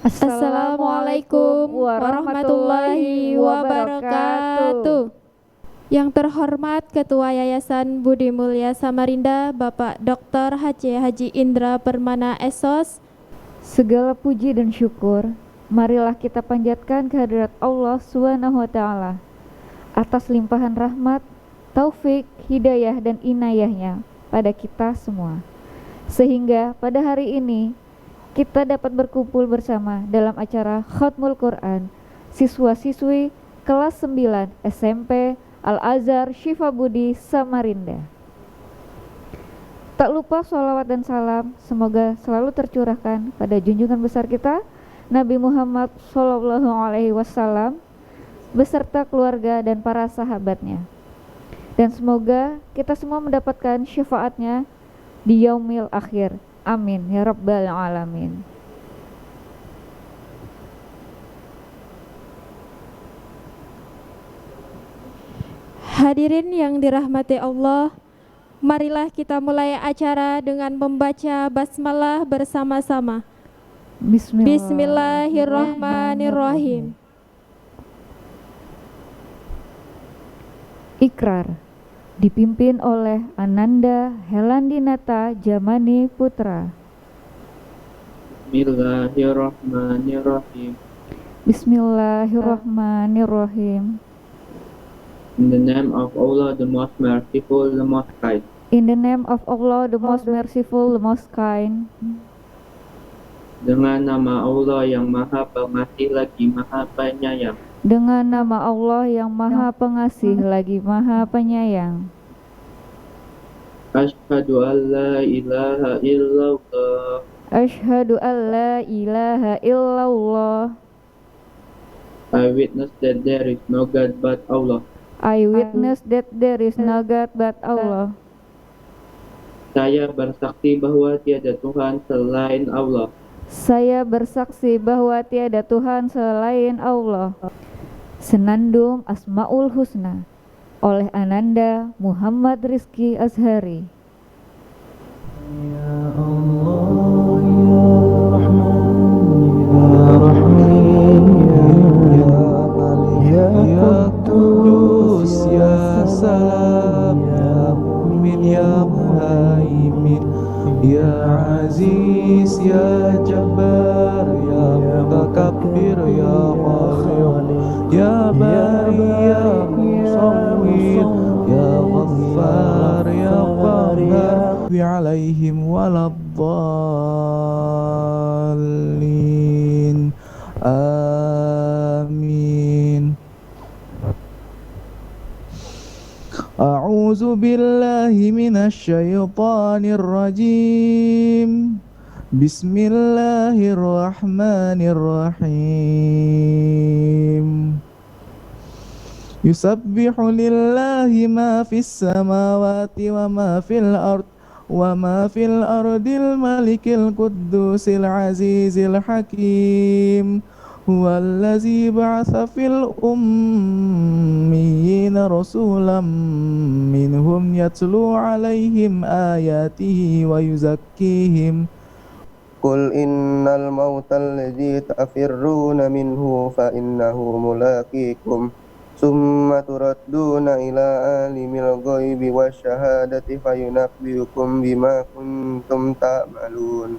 Assalamualaikum warahmatullahi wabarakatuh. Yang terhormat Ketua Yayasan Budi Mulya Samarinda, Bapak Dr. Haji Indra Permana SOS. Segala puji dan syukur marilah kita panjatkan kehadirat Allah Subhanahu wa taala atas limpahan rahmat, taufik, hidayah dan inayahnya pada kita semua. Sehingga pada hari ini kita dapat berkumpul bersama dalam acara Khatmul Quran siswa-siswi kelas 9 SMP Al-Azhar Syifa Budi Samarinda. Tak lupa sholawat dan salam semoga selalu tercurahkan pada junjungan besar kita Nabi Muhammad SAW beserta keluarga dan para sahabatnya. Dan semoga kita semua mendapatkan syafaatnya di yaumil akhir. Amin ya rabbal alamin. Hadirin yang dirahmati Allah, marilah kita mulai acara dengan membaca basmalah bersama-sama. Bismillahirrahmanirrahim. Ikrar dipimpin oleh Ananda Helandinata Jamani Putra. Bismillahirrahmanirrahim. Bismillahirrahmanirrahim. In the name of Allah, the most merciful, the most kind. In the name of Allah, the most merciful, the most kind. Dengan nama Allah yang Maha Pengasih lagi Maha Penyayang. Dengan nama Allah yang Maha Pengasih lagi Maha Penyayang. Asyhadu an la ilaha illallah. Asyhadu an la ilaha illallah. I witness that there is no God but Allah. I witness that there is no God but Allah. Saya bersaksi bahwa tiada Tuhan selain Allah. Saya bersaksi bahwa tiada Tuhan selain Allah. Senandung Asmaul Husna oleh Ananda Muhammad Rizki Azhari. Ya Allah, Ya Rahman, Ya Rahim, Ya Qudus, Ya Salam, Ya Mu'min, Ya Muhaimin, Ya Aziz, Ya Jabbar, Ya Mutakabbir, Ya Khaliq, Ya Bari, Ya Musawwir, Ya Ghaffar, Ya Qahhar, alaihim waladdallin. Amin. A'udzu billahi minasy syaithanir rajim. Bismillahirrahmanirrahim. Yusabbihu lillahi ma fis samawati wa ma fil ard wa ma fil ardil malikil quddusil azizil hakim. Huwallazi ba'atsa fil ummiyina rasulam minhum yatlu alaihim ayatihi wa yuzakkihim. Qul innal mautal ladzi tafirruna minhu fa innahu mulaqikum summa turadduna ila alimil ghaibi wasyahadati fayunabbiukum bima kuntum ta'malun.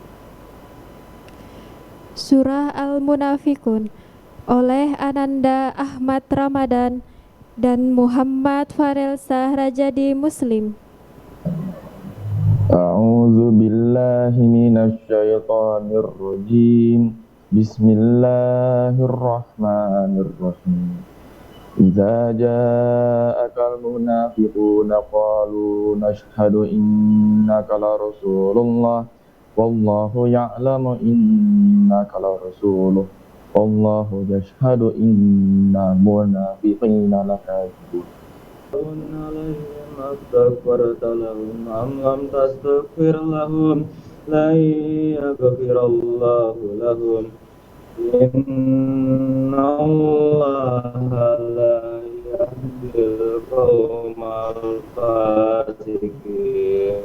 Surah Al-Munafikun oleh Ananda Ahmad Ramadan dan Muhammad Farel Sahrajadi Muslim. A'udzu billahi minasy syaithanir rajim. Bismillahirrahmanirrahim. Idza ja'akal munafiquna qalu nashhadu innaka la rasulullah wallahu ya'lamu innaka la rasuluh wallahu yashhadu innal munafiqina lakadzibun. Astaghfirta lahum am lam tastaghfir lahum la yaghfirallahu lahum innallaha la yahdil qaumal fasiqin.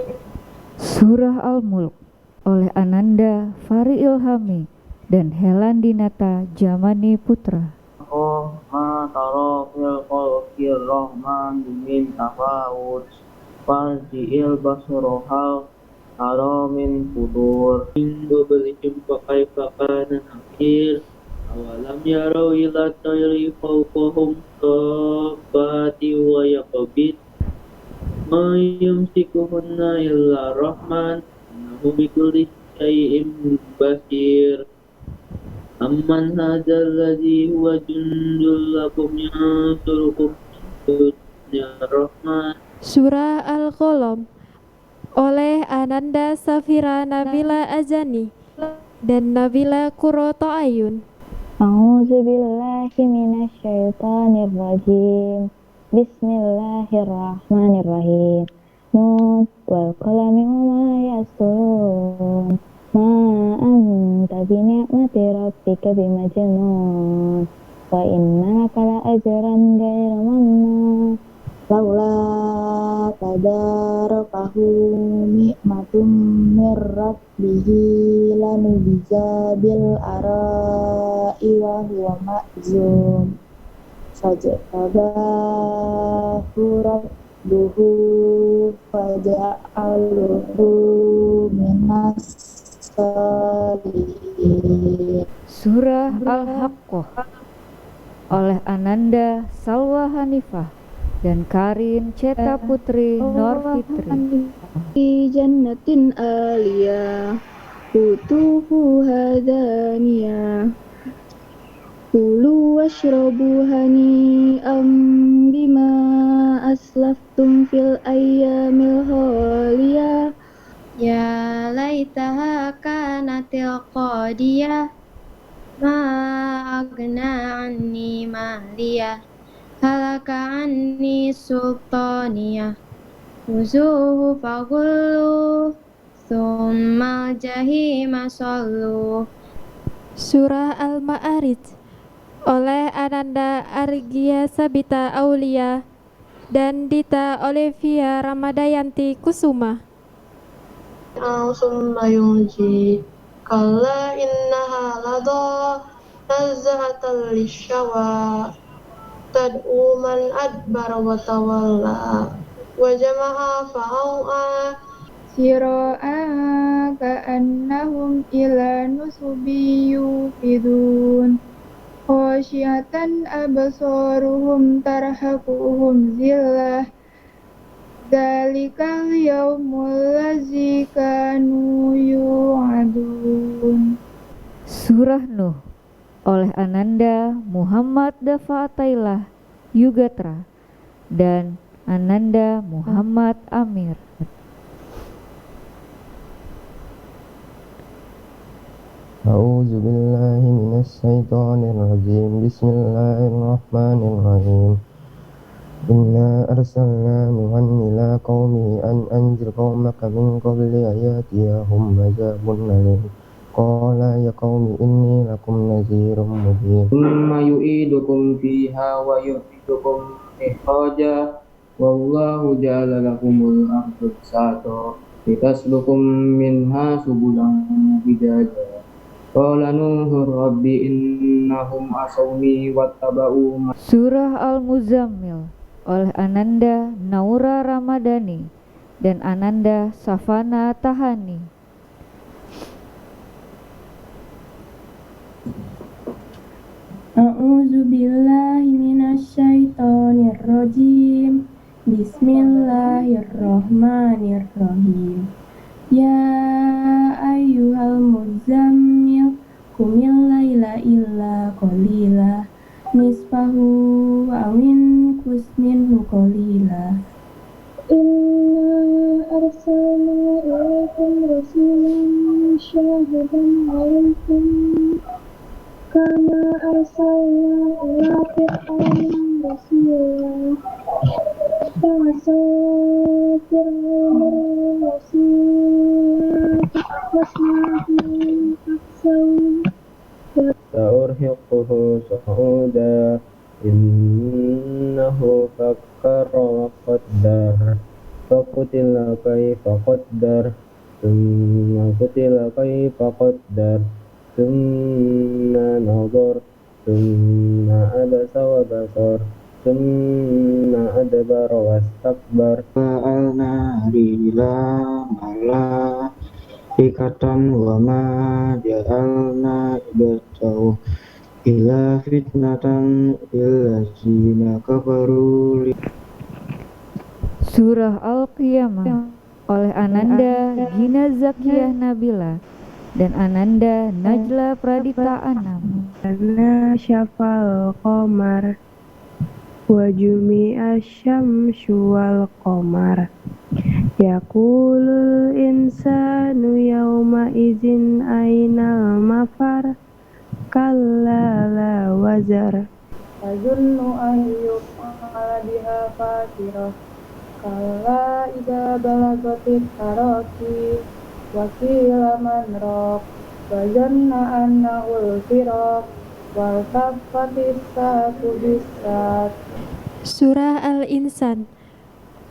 Surah Al-Mulk oleh Ananda Fari Ilhami dan Helan Dinata Jamani Putra. Oh, ma taro fil khalqir rahman min tafawut farji'il basrohal taro min futur minggu belikim pakai pakana nakir awalam yarau ila tayri fawqahum kafati wa yaqbid ma yumsikuhunna illa rahman innahu bikulli syai'in basir. Amman hadzal ladzi huwa jundul lakum yansurukum min rahman. Surah Al-Qalam oleh Ananda Safira Nabila Azani dan Nabila Kuroto Ayun. A'udzu billahi minasyaitonir rajim. Bismillahirrahmanirrahim. Nun wal qalami wama yasturun. Ma anta bi ni'mati rabbika bimajnun. Wa innaka la ajran ghairu mamnun. Laula tadarakahu nikmatum mir rabbihi lanubija bil ara'i wa huwa ma'zum fajtabahu rabbuhu faja'aluhu minas salihin. Surah Al-Haqqah oleh Ananda Salwa Hanifah dan Karin Ceta Putri Nur Fitri. Fi jannatin aliyah qutufuha daniyah kulu washrabu hani'am bima aslaftum fil ayyamil khaliyah. Ya laitaha kanatil qadiyah ma agna anni maliyah halaka anni sultaniyah khuzuhu faghullu thumma jahima sallu. Surah Al-Ma'arij oleh Ananda Argia Sabita Aulia dan Dita Olivia Ramadayanti Kusuma. Summa yunji kalla innaha ladha nazza'atan lishawa tad'u man adbara wa tawalla wa jama'a fa'au'a Sira'a ka'annahum ila nusubi yufidun khasyiatan absaruhum tarhaquhum zillah dzalikal yaumul ladzi kanu yu'adun. Surah Nuh oleh Ananda Muhammad Dafa Atailah Yugatra dan Ananda Muhammad Amir. A'udzu billahi minasy syaithanir rajim. Bismillahirrahmanirrahim. Inna arsalna Nuhan ila qaumi an anzir qaumaka min qabli ayatiyahum azabun alim. Qala ya qaumi inni lakum nazirum mubin. Thumma yu'idukum fiha wa yu'idukum ikhraja wallahu ja'ala lakumul arda bisata litaslukum minha subulan fijaja. Qala Nuhur rabbi innahum asawni wattaba'u. Surah Al-Muzammil oleh Ananda Naura Ramadhani dan Ananda Safana Tahani. A'udzu billahi minasyaitonir rajim. Bismillahirrahmanirrahim. Ya ayyuhal muzammil qumil laila illa qalila nisfahu awin kusminhu qalila. Inna arsalna ilaikum rasulan syahidan alaikum kama arsalna ila fir'auna rasulan fasawfirhu rasulan wasmahu aksaw Sa'urhiquhu su'uda innahu fakkara wa qaddar faqutila kaifa qaddar thumma qutila kaifa qaddar ثم نظر ثم عبس وبصر ثم أدبر واستكبر فجعلنا إلى ملائكة وما جعلنا عدته إلا فتنة للذين كفروا. Surah Al-Qiyamah oleh Ananda Gina Zakiyah Nabila dan Ananda Najla Pradipta Anam. Karena syafal qamar wa jumi'a syamsu wal qamar yaqulul insanu yawma izin ainal mafar kalla la wazar azunnu an yuf'ala biha fakirah kalla idza balagatit taraqi wa qila man raq wa zanna annahul firaq wal taffatis saqu bis-saq. Surah Al-Insan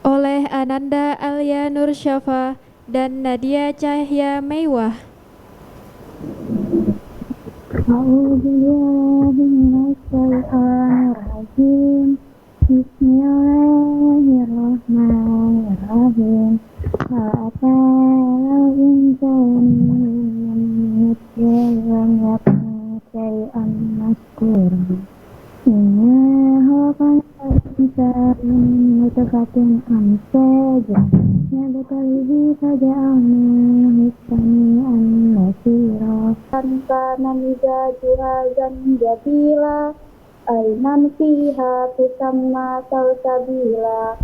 oleh Ananda Alia Nur Syafa dan Nadia Cahya Mewah. A'udzubillahi minasyaitonir rajim. Bismillahirrahmanirrahim. Fa'atal insanu lam yakun syai'an mazkura. Innahu kana insanu mutakatin amsaja. Nabtalihi faja'alnahu sami'an basira. Kana mizajuha zanjabila. Ainan fiha tusamma salsabila.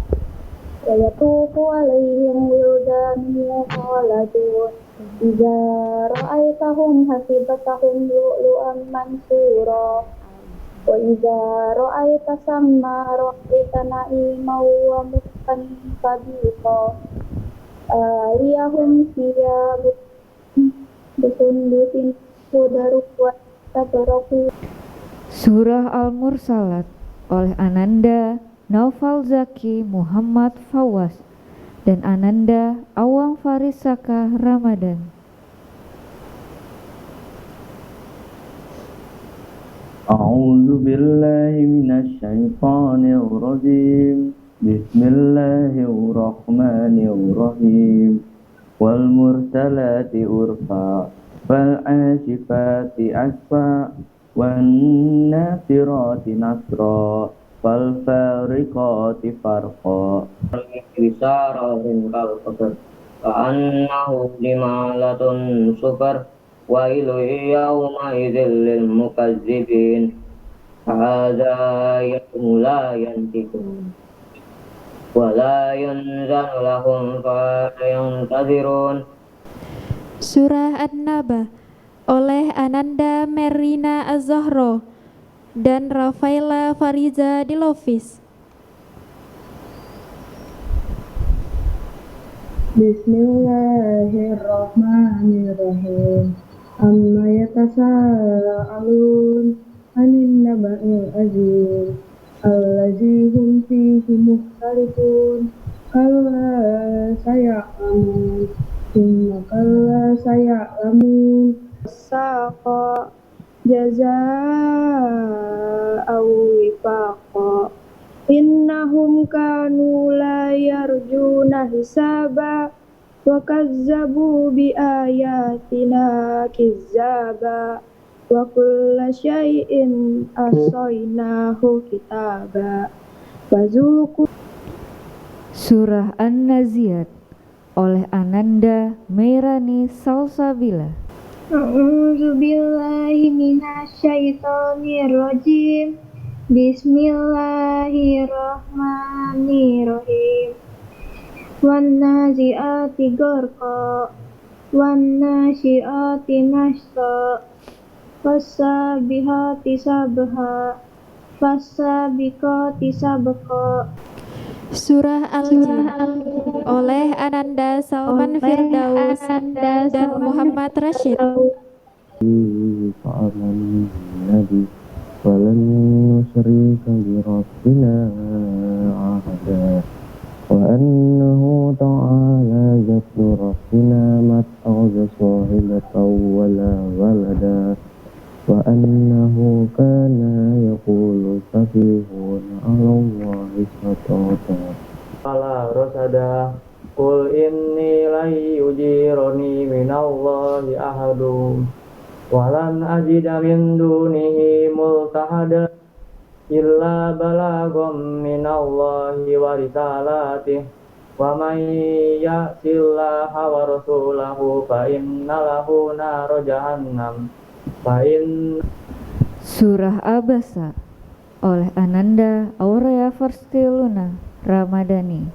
Wa yatufu alaihim wildanun mukhalladun. Iza ra'aitahum hasibatahum lu'lu'an mansura. Wa iza ra'aita samma ra'aita na'iman wa mulkan kabira. Aliyahum thiyabun bisundusin khudrun wa tabraku. Surah Al-Mursalat oleh Ananda Naufal Zaki Muhammad Fawaz dan Ananda Awang Farisaka Ramadan. A'udzu billahi minasy syaithanir rajim. Bismillahirrahmanirrahim. Wal mursalati urfa wal 'asifati asfa wan nasirati nasra wal fariqati farqa. Bisarahin kal qadar ka'annahu limalatun sufar wa ilu yawma idzil lil mukazzibin hadza yawmu la yantiqun wa la yunzanu lahum fa yantazirun. Surah An-Naba oleh Ananda Merina Az-Zahro dan Rafaela Fariza Dilovis. Bismillahirrahmanirrahim. Amma yatasaalun 'anil naba'il azim allazi hum fihi mukhtalifun. Kalla saya'lamun thumma kalla saya'lamun saqa jazaa'aw wifaqa. Innahum kanu la yarjuna hisaba wa kazzabu bi ayatina kizzaba wa kulla syai'in ahsaynahu kitaba. Fazuqu. Surah An-Naziat oleh Ananda Meirani Salsabila. A'udzu billahi minasyaitonir rajim. Bismillahirrahmanirrahim. Wan nazi'ati gharqa wan nasyi'ati nashta fassabihati sabha fassabiqati sabqa. Surah Al-Jin oleh Ananda Salman Firdaus dan Muhammad Rashid. Fa'aman nabi walan nusrika bi rabbina ahada وأنه تعالى جد ربنا ما اتخذ صاحبة ولا ولدا وأنه كان يقول سفيهنا على الله شططا على رشدا قل إني لن يجيرني من الله أحد ولن أجد من دونه ملتحدا إلا بلاغا من الله ورسالاته ومن يعص الله ورسوله فإن له نار جهنم فإن Surah Abasa oleh Ananda Aurea Verstiluna Ramadhani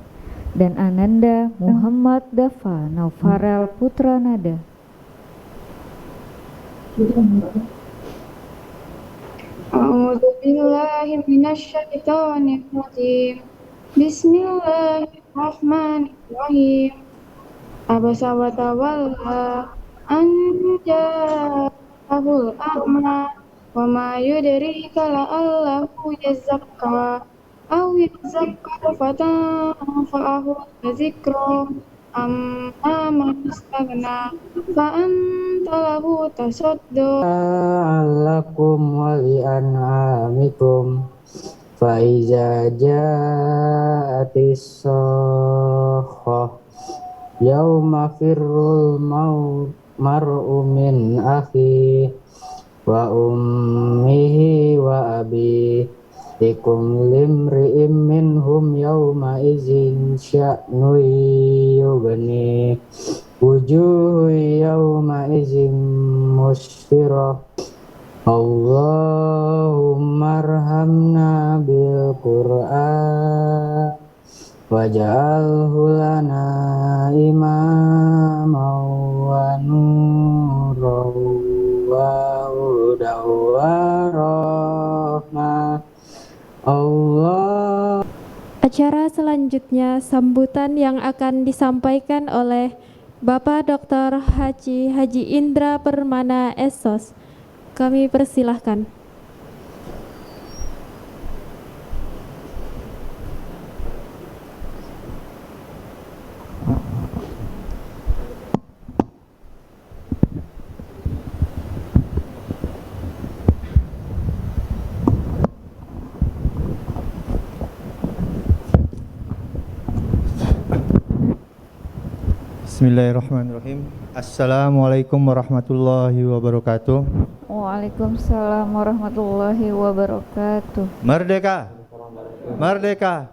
dan Ananda Muhammad Dafa Naufarel Putra Nada. A'udzu billahi minasyaitonir rajim. Bismillahirrahmanirrahim. Abasa wa tawalla an ja'ahul a'ma wa ma yudrika la'allahu yazakka aw yazakka fatanfa'ahu dzikra amma man istaghna fa anta lahu tasaddu lakum wa li an'amikum fa iza ja'atis sakhah yauma firrul mar'u min akhi wa ummihi wa abi likum limri'im minhum yauma izin sya'nu yughni wujuhu yauma izin musfirah Allahumma arhamna bil Qur'an waj'alhu lana imaman wa nuran wa hudan wa rahmah Allah. Acara selanjutnya sambutan yang akan disampaikan oleh Bapak Dr. Haji Indra Permana SOS. Kami persilahkan. Bismillahirrahmanirrahim. Assalamualaikum warahmatullahi wabarakatuh. Waalaikumsalam warahmatullahi wabarakatuh. Merdeka. Merdeka.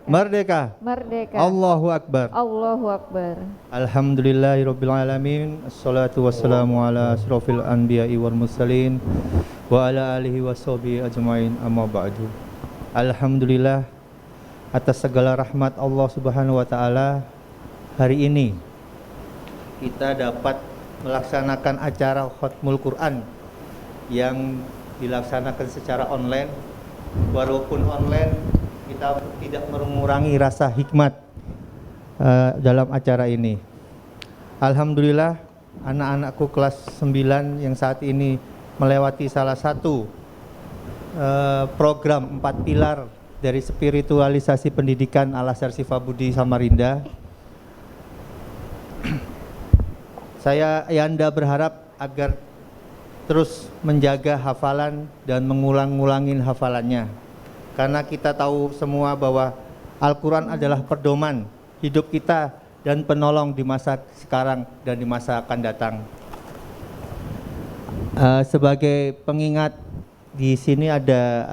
Merdeka. Merdeka. Allahu Akbar. Allahu Akbar. Alhamdulillahirabbil alamin. Assalatu wassalamu ala asrofil anbiya'i wal mursalin wa ala alihi washabihi ajmain amma ba'du. Alhamdulillah atas segala rahmat Allah Subhanahu wa taala, hari ini kita dapat melaksanakan acara Khatmul Quran yang dilaksanakan secara online. Walaupun online, kita tidak mengurangi rasa hikmat dalam acara ini. Alhamdulillah, anak-anakku kelas 9 yang saat ini melewati salah satu program 4 pilar dari spiritualisasi pendidikan Al-Azhar Sifabudi Samarinda. Saya Yanda berharap agar terus menjaga hafalan dan mengulang-ulangin hafalannya. Karena kita tahu semua bahwa Al-Quran adalah pedoman hidup kita dan penolong di masa sekarang dan di masa akan datang. Sebagai pengingat, di sini ada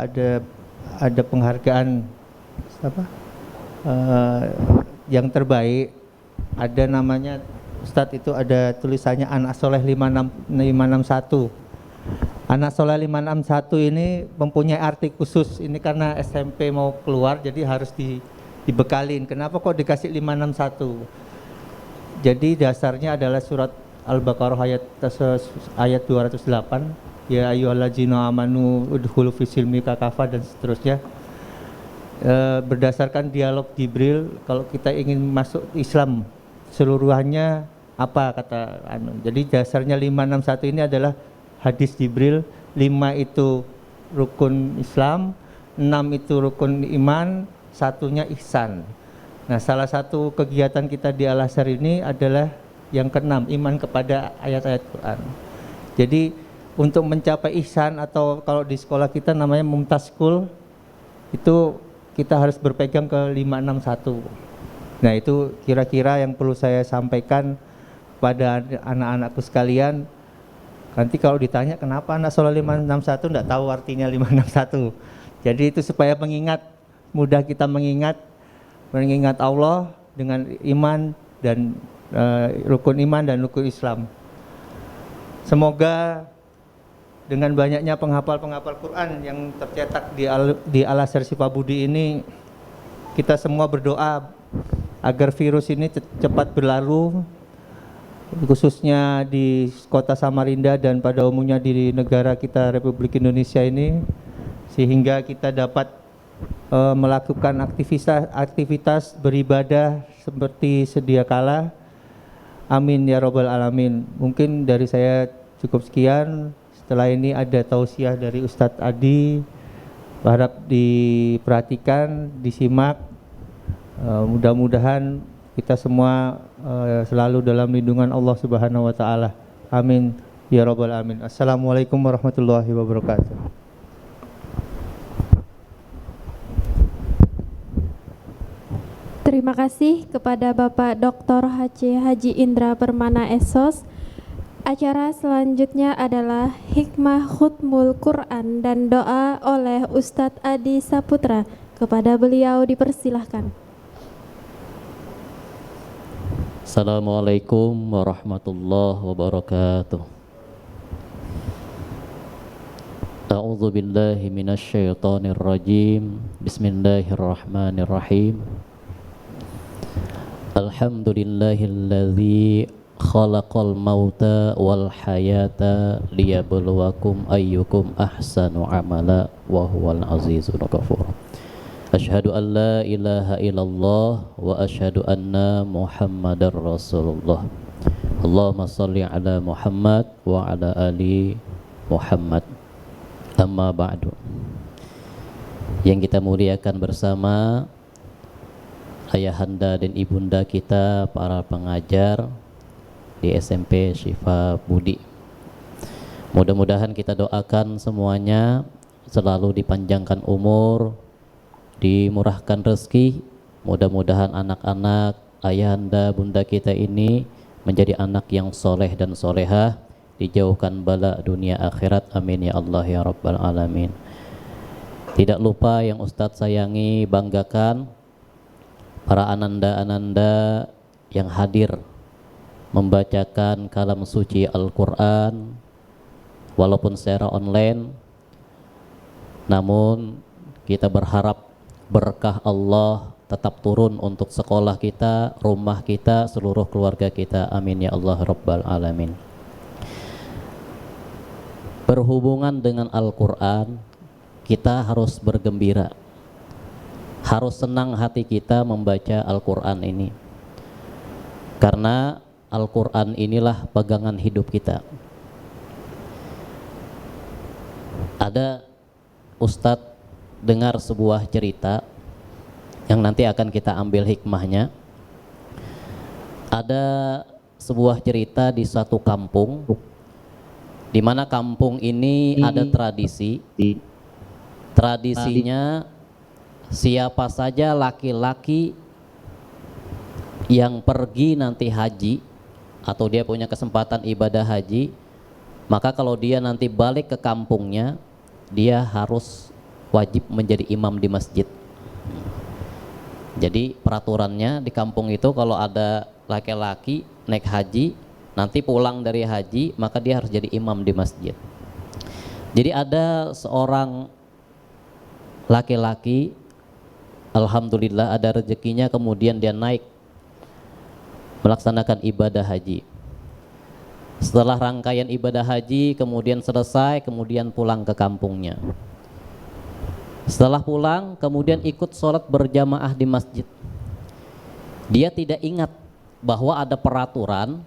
penghargaan yang terbaik. Ada namanya Ustadz, itu ada tulisannya Anak Soleh 561. Anak Soleh 561 ini mempunyai arti khusus. Ini karena SMP mau keluar, jadi harus dibekalin. Kenapa kok dikasih 561? Jadi dasarnya adalah surat Al-Baqarah ayat 208. Ya ayyuhallazina amanu udkhulu fisilmi kakafa dan seterusnya. Berdasarkan dialog Jibril, kalau kita ingin masuk Islam seluruhannya apa kata jadi dasarnya 561 ini adalah hadis Jibril. 5 itu rukun Islam, 6 itu rukun iman, 1-nya ihsan. Nah, salah satu kegiatan kita di Al-Azhar ini adalah yang keenam, iman kepada ayat-ayat Quran. Jadi untuk mencapai ihsan atau kalau di sekolah kita namanya mumtazkul, itu kita harus berpegang ke 561. Nah, itu kira-kira yang perlu saya sampaikan pada anak-anakku sekalian. Nanti kalau ditanya kenapa anak sholat 561 enggak tahu artinya 561. Jadi itu supaya mudah kita mengingat Allah dengan iman dan rukun iman dan rukun Islam. Semoga dengan banyaknya penghafal Quran yang tercetak di Al-Azhar Sifabudi ini, kita semua berdoa agar virus ini cepat berlalu, khususnya di kota Samarinda dan pada umumnya di negara kita Republik Indonesia ini, sehingga kita dapat melakukan aktivitas beribadah seperti sedia kala. Amin ya robbal alamin. Mungkin dari saya cukup sekian. Setelah ini ada tausiah dari Ustadz Adi, harap diperhatikan, disimak. Mudah-mudahan kita semua selalu dalam lindungan Allah Subhanahu wa taala. Amin ya robbal alamin. Assalamualaikum warahmatullahi wabarakatuh. Terima kasih kepada Bapak Dr. Haji Indra Permana Esos. Acara selanjutnya adalah Hikmah Khutmul Quran dan doa oleh Ustadz Adi Saputra. Kepada beliau dipersilahkan. Assalamualaikum warahmatullahi wabarakatuh. A'udzu billahi minasy syaithanir rajim. Bismillahirrahmanirrahim. Alhamdulillahilladzi khalaqal mauta wal hayata liyabluwakum ayyukum ahsanu amala wa huwal azizul ghafur. Asyhadu an la ilaha illallah wa asyhadu anna Muhammadar Rasulullah. Allahumma shalli ala Muhammad wa ala ali Muhammad. Amma ba'du. Yang kita muliakan bersama ayahanda dan ibunda kita, para pengajar di SMP Syifa Budi. Mudah-mudahan kita doakan semuanya selalu dipanjangkan umur, dimurahkan rezeki. Mudah-mudahan anak-anak ayahanda bunda kita ini menjadi anak yang soleh dan solehah, dijauhkan bala dunia akhirat. Amin ya Allah ya Rabbal Alamin. Tidak lupa yang Ustadz sayangi, banggakan, para ananda-ananda yang hadir membacakan kalam suci Al-Quran walaupun secara online, namun kita berharap berkah Allah tetap turun untuk sekolah kita, rumah kita, seluruh keluarga kita. Amin ya Allah Rabbal Alamin. Berhubungan dengan Al-Quran, kita harus bergembira, harus senang hati kita membaca Al-Quran ini, karena Al-Quran inilah pegangan hidup kita. Ada Ustadz dengar sebuah cerita yang nanti akan kita ambil hikmahnya. Ada sebuah cerita di suatu kampung, di mana kampung ini ada tradisi. Tradisinya siapa saja laki-laki yang pergi nanti haji atau dia punya kesempatan ibadah haji, maka kalau dia nanti balik ke kampungnya, dia harus wajib menjadi imam di masjid. Jadi peraturannya di kampung itu, kalau ada laki-laki naik haji, nanti pulang dari haji, maka dia harus jadi imam di masjid. Jadi ada seorang laki-laki, alhamdulillah ada rezekinya, kemudian dia naik melaksanakan ibadah haji. Setelah rangkaian ibadah haji kemudian selesai, kemudian pulang ke kampungnya. Setelah pulang kemudian ikut sholat berjamaah di masjid. Dia tidak ingat bahwa ada peraturan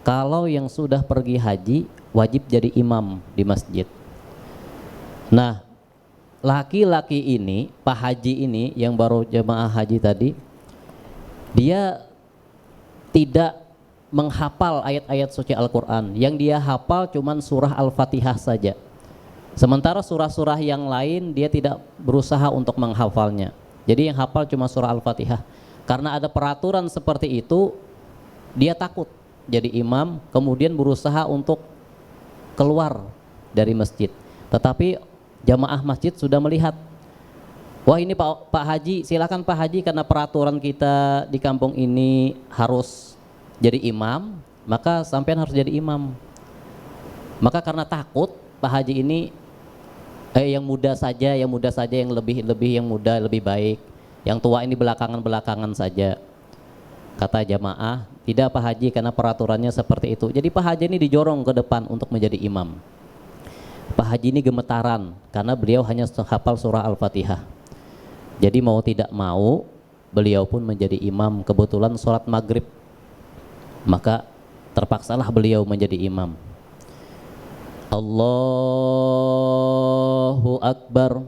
kalau yang sudah pergi haji wajib jadi imam di masjid. Nah, laki-laki ini, Pak Haji ini yang baru jamaah haji tadi, Dia tidak menghafal ayat-ayat suci Al-Quran. Yang dia hafal cuman surah Al-Fatihah saja. Sementara surah-surah yang lain dia tidak berusaha untuk menghafalnya. Jadi yang hafal cuma surah Al-Fatihah. Karena ada peraturan seperti itu, dia takut jadi imam, kemudian berusaha untuk keluar dari masjid. Tetapi jamaah masjid sudah melihat, wah ini Pak Haji, silakan Pak Haji, karena peraturan kita di kampung ini harus jadi imam, maka sampean harus jadi imam. Maka karena takut Pak Haji ini yang muda saja, yang lebih yang muda lebih baik, yang tua ini belakangan saja. Kata jamaah, tidak Pak Haji, karena peraturannya seperti itu. Jadi Pak Haji ini dijorong ke depan untuk menjadi imam. Pak Haji ini gemetaran karena beliau hanya hafal surah Al-Fatihah. Jadi mau tidak mau beliau pun menjadi imam. Kebetulan sholat maghrib, maka terpaksalah beliau menjadi imam. Allahu Akbar,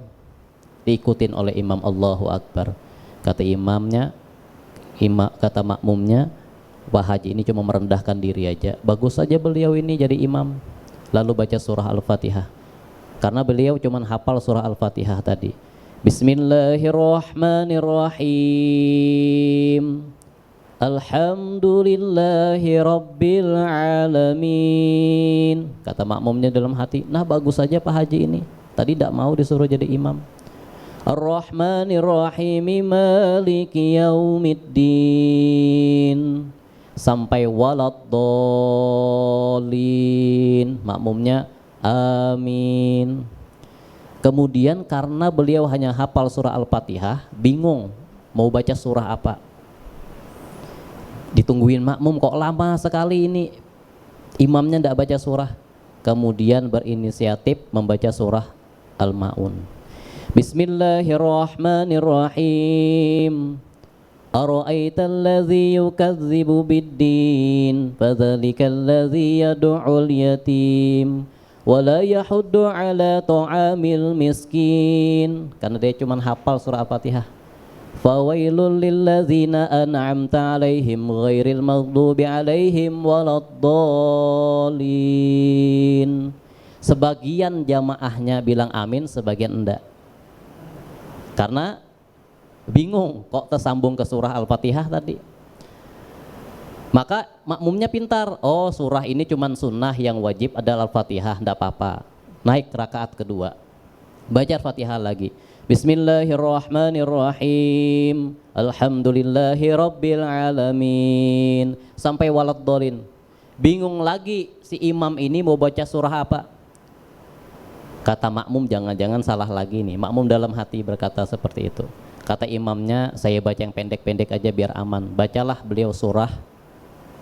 diikutin oleh imam. Allahu Akbar. Kata imamnya, kata makmumnya, Pak Haji ini cuma merendahkan diri aja. Bagus saja beliau ini jadi imam. Lalu baca surah Al-Fatihah. Karena beliau cuma hafal surah Al-Fatihah tadi. Bismillahirrahmanirrahim. Alhamdulillahi Rabbil Alamin. Kata makmumnya dalam hati, nah bagus saja Pak Haji ini, tadi tidak mau disuruh jadi imam. Ar-Rahmanir-Rahim Maliki Yaumiddin sampai waladdallin. Makmumnya amin. Kemudian karena beliau hanya hafal surah Al-Fatihah, bingung mau baca surah apa. Ditungguin makmum, kok lama sekali ini imamnya tidak baca surah. Kemudian berinisiatif membaca surah Al-Ma'un. Bismillahirrahmanirrahim. Ara'aital ladzi yukadzibu biddin fadzalikal ladzi yad'ul yatim wa la yahuddu ala ta'amil miskin. Karena dia cuma hafal surah Al-Fatihah. Fawailul lilladzina an'amta 'alaihim ghairil maghdubi 'alaihim waladdallin. Sebagian jamaahnya bilang amin, sebagian enggak. Karena bingung kok tersambung ke surah Al-Fatihah tadi. Maka makmumnya pintar, oh surah ini cuman sunnah, yang wajib adalah Al-Fatihah, enggak apa-apa. Naik rakaat kedua, baca Al-Fatihah lagi. Bismillahirrahmanirrahim. Alhamdulillahi Rabbil Alamin sampai waladdallin. Bingung lagi si imam ini mau baca surah apa. Kata makmum, jangan-jangan salah lagi nih. Makmum dalam hati berkata seperti itu. Kata imamnya, saya baca yang pendek-pendek aja biar aman. Bacalah beliau surah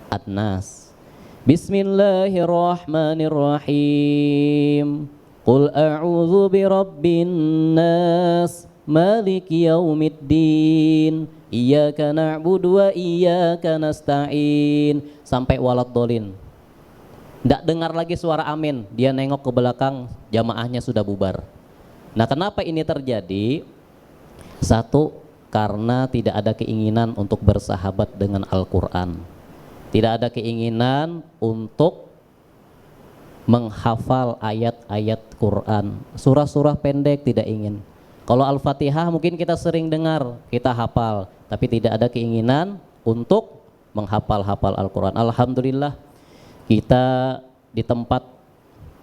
An-Nas. Bismillahirrahmanirrahim. Qul a'udzu birabbin nas, maliki yaumiddin, iyyaka na'budu wa iyyaka nasta'in sampai waladdallin. Tidak dengar lagi suara amin, dia nengok ke belakang, jamaahnya sudah bubar. Nah, kenapa ini terjadi? Satu, karena tidak ada keinginan untuk bersahabat dengan Al-Quran. Tidak ada keinginan untuk menghafal ayat-ayat Quran. Surah-surah pendek tidak ingin. Kalau Al-Fatihah mungkin kita sering dengar, kita hafal, tapi tidak ada keinginan untuk menghafal-hafal Al-Quran. Alhamdulillah, kita di tempat,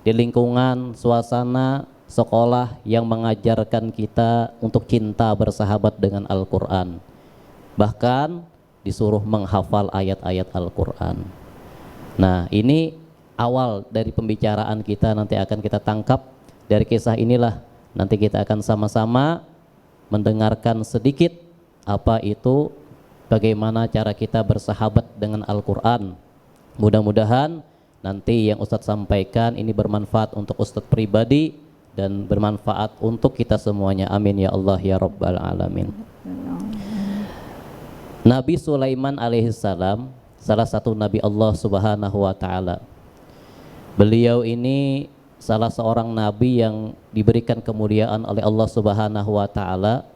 di lingkungan, suasana sekolah yang mengajarkan kita untuk cinta bersahabat dengan Al-Quran. Bahkan disuruh menghafal ayat-ayat Al-Quran. Nah, ini awal dari pembicaraan kita, nanti akan kita tangkap dari kisah inilah. Nanti kita akan sama-sama mendengarkan sedikit apa itu, bagaimana cara kita bersahabat dengan Al-Quran. Mudah-mudahan nanti yang Ustadz sampaikan ini bermanfaat untuk Ustadz pribadi dan bermanfaat untuk kita semuanya. Amin ya Allah ya Rabbal Alamin. Nabi Sulaiman alaihissalam, salah satu Nabi Allah Subhanahu wa ta'ala. Beliau ini salah seorang Nabi yang diberikan kemuliaan oleh Allah Subhanahu wa ta'ala.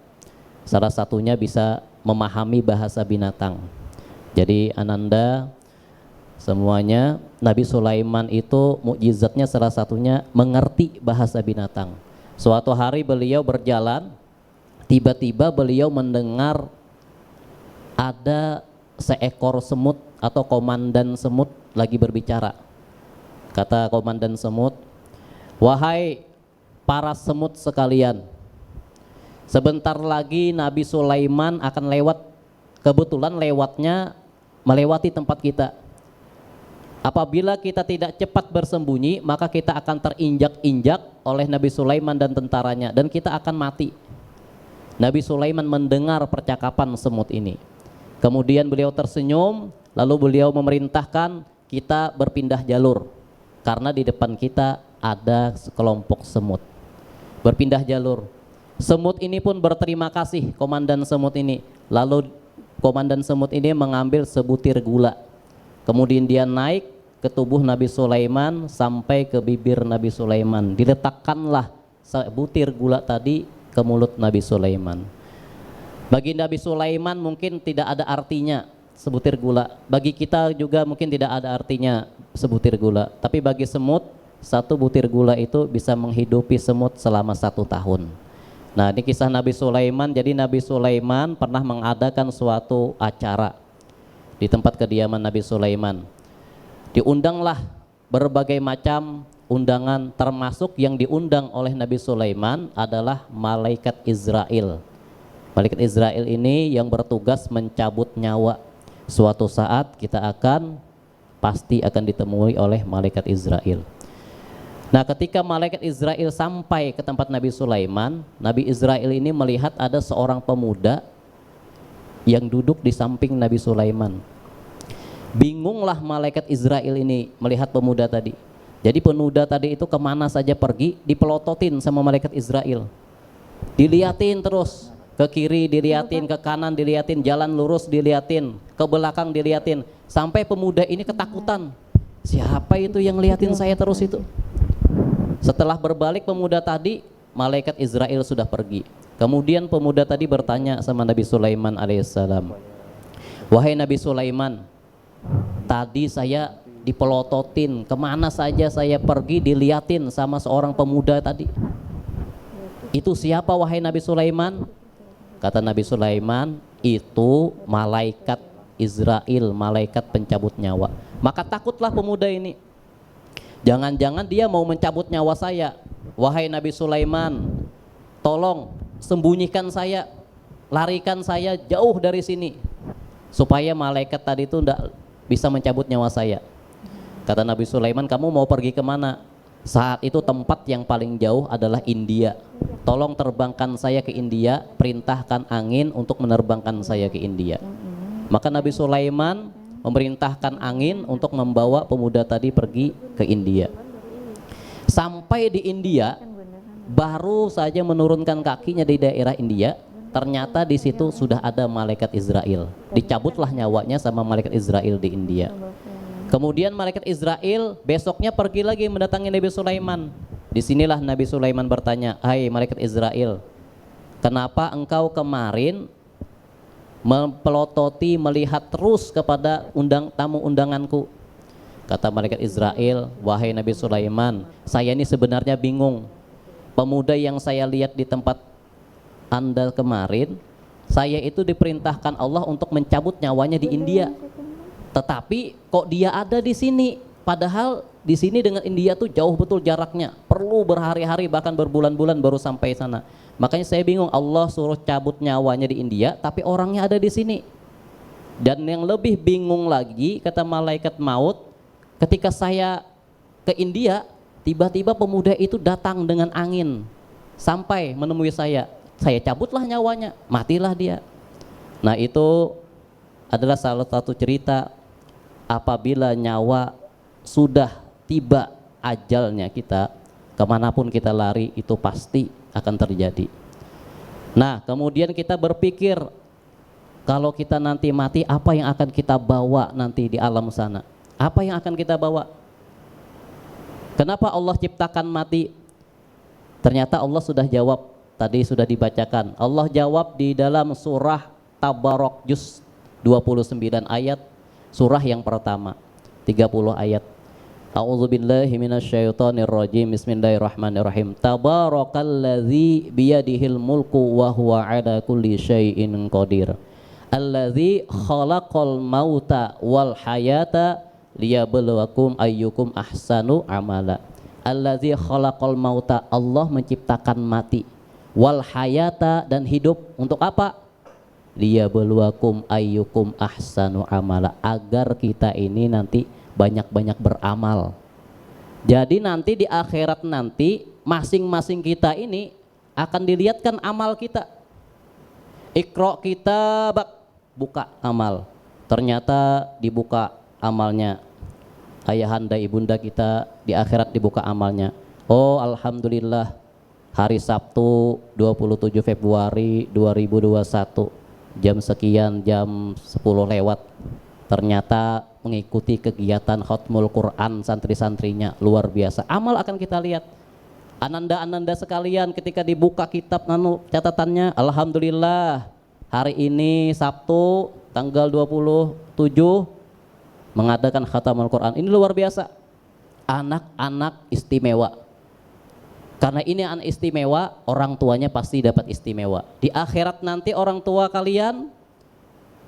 Salah satunya bisa memahami bahasa binatang. Jadi Ananda semuanya, Nabi Sulaiman itu mukjizatnya salah satunya mengerti bahasa binatang. Suatu hari beliau berjalan, tiba-tiba beliau mendengar ada seekor semut atau komandan semut lagi berbicara. Kata komandan semut, "Wahai para semut sekalian, sebentar lagi Nabi Sulaiman akan lewat. Kebetulan lewatnya melewati tempat kita. Apabila kita tidak cepat bersembunyi, maka kita akan terinjak-injak oleh Nabi Sulaiman dan tentaranya, dan kita akan mati." Nabi Sulaiman mendengar percakapan semut ini. Kemudian beliau tersenyum, lalu beliau memerintahkan kita berpindah jalur, karena di depan kita ada sekelompok semut. Berpindah jalur. Semut ini pun berterima kasih komandan semut ini. Lalu komandan semut ini mengambil sebutir gula. Kemudian dia naik ke tubuh Nabi Sulaiman sampai ke bibir Nabi Sulaiman. Diletakkanlah sebutir gula tadi ke mulut Nabi Sulaiman. Bagi Nabi Sulaiman mungkin tidak ada artinya sebutir gula. Bagi kita juga mungkin tidak ada artinya sebutir gula. Tapi bagi semut, satu butir gula itu bisa menghidupi semut selama 1 tahun. Nah, ini kisah Nabi Sulaiman. Jadi Nabi Sulaiman pernah mengadakan suatu acara di tempat kediaman Nabi Sulaiman. Diundanglah berbagai macam undangan, termasuk yang diundang oleh Nabi Sulaiman adalah malaikat Israel. Malaikat Israel ini yang bertugas mencabut nyawa. Suatu saat kita pasti akan ditemui oleh malaikat Israel. Nah, ketika malaikat Israel sampai ke tempat Nabi Sulaiman, Nabi Israel ini melihat ada seorang pemuda yang duduk di samping Nabi Sulaiman. Bingunglah malaikat Israel ini melihat pemuda tadi. Jadi pemuda tadi itu kemana saja pergi, dipelototin sama malaikat Israel. Diliatin terus, ke kiri diliatin, ke kanan diliatin, jalan lurus diliatin, ke belakang diliatin, sampai pemuda ini ketakutan. Siapa itu yang liatin saya terus itu? Setelah berbalik pemuda tadi, malaikat Israel sudah pergi. Kemudian pemuda tadi bertanya sama Nabi Sulaiman alaihissalam, "Wahai Nabi Sulaiman, tadi saya dipelototin, kemana saja saya pergi diliatin sama seorang pemuda tadi. Itu siapa wahai Nabi Sulaiman?" Kata Nabi Sulaiman, "Itu malaikat Israel, malaikat pencabut nyawa." Maka takutlah pemuda ini. Jangan-jangan dia mau mencabut nyawa saya. "Wahai Nabi Sulaiman, tolong sembunyikan saya, larikan saya jauh dari sini, supaya malaikat tadi itu tidak bisa mencabut nyawa saya." Kata Nabi Sulaiman, "Kamu mau pergi kemana?" Saat itu tempat yang paling jauh adalah India. "Tolong terbangkan saya ke India, perintahkan angin untuk menerbangkan saya ke India." Maka Nabi Sulaiman memerintahkan angin untuk membawa pemuda tadi pergi ke India. Sampai di India, baru saja menurunkan kakinya di daerah India, ternyata di situ sudah ada malaikat Israel. Dicabutlah nyawanya sama malaikat Israel di India. Kemudian malaikat Israel besoknya pergi lagi mendatangi Nabi Sulaiman. Disinilah Nabi Sulaiman bertanya, "Hai malaikat Israel, kenapa engkau kemarin mempelototi melihat terus kepada tamu undanganku?" Kata malaikat Israel, "Wahai Nabi Sulaiman, saya ini sebenarnya bingung. Pemuda yang saya lihat di tempat Anda kemarin, saya itu diperintahkan Allah untuk mencabut nyawanya di India. Tetapi kok dia ada di sini? Padahal di sini dengan India tuh jauh betul jaraknya. Perlu berhari-hari bahkan berbulan-bulan baru sampai sana. Makanya saya bingung, Allah suruh cabut nyawanya di India, tapi orangnya ada di sini. Dan yang lebih bingung lagi, kata malaikat maut, ketika saya ke India, tiba-tiba pemuda itu datang dengan angin sampai menemui saya. Saya cabutlah nyawanya, matilah dia." Nah, itu adalah salah satu cerita apabila nyawa sudah tiba ajalnya kita, kemanapun kita lari itu pasti akan terjadi. Nah, kemudian kita berpikir, kalau kita nanti mati, apa yang akan kita bawa nanti di alam sana? Apa yang akan kita bawa? Kenapa Allah ciptakan mati? Ternyata Allah sudah jawab, tadi sudah dibacakan. Allah jawab di dalam surah Tabarok juz 29 ayat, surah yang pertama, 30 ayat. A'udzubillahi minasyaitonirrajim. Bismillahirrahmanirrahim. Tabarakalladzi biyadihil mulku wa huwa ala kulli syai'in qadir. Alladzi khalaqal mauta wal hayata liyabluwakum ayyukum ahsanu amala. Alladzi khalaqal mauta, Allah menciptakan mati, wal hayata, dan hidup. Untuk apa? Liyabluwakum ayyukum ahsanu amala, agar kita ini nanti banyak-banyak beramal. Jadi nanti di akhirat nanti masing-masing kita ini akan dilihatkan amal kita. Iqra kitabak, buka amal. Ternyata dibuka amalnya. Ayahanda ibunda kita di akhirat dibuka amalnya. Oh alhamdulillah, hari Sabtu 27 Februari 2021 jam sekian, jam 10 lewat, ternyata mengikuti kegiatan khatmul Quran santri-santrinya, luar biasa. Amal akan kita lihat. Ananda-ananda sekalian, ketika dibuka kitab catatannya, alhamdulillah hari ini Sabtu tanggal 27 mengadakan khatamul Quran. Ini luar biasa. Anak-anak istimewa. Karena ini anak istimewa, orang tuanya pasti dapat istimewa. Di akhirat nanti orang tua kalian,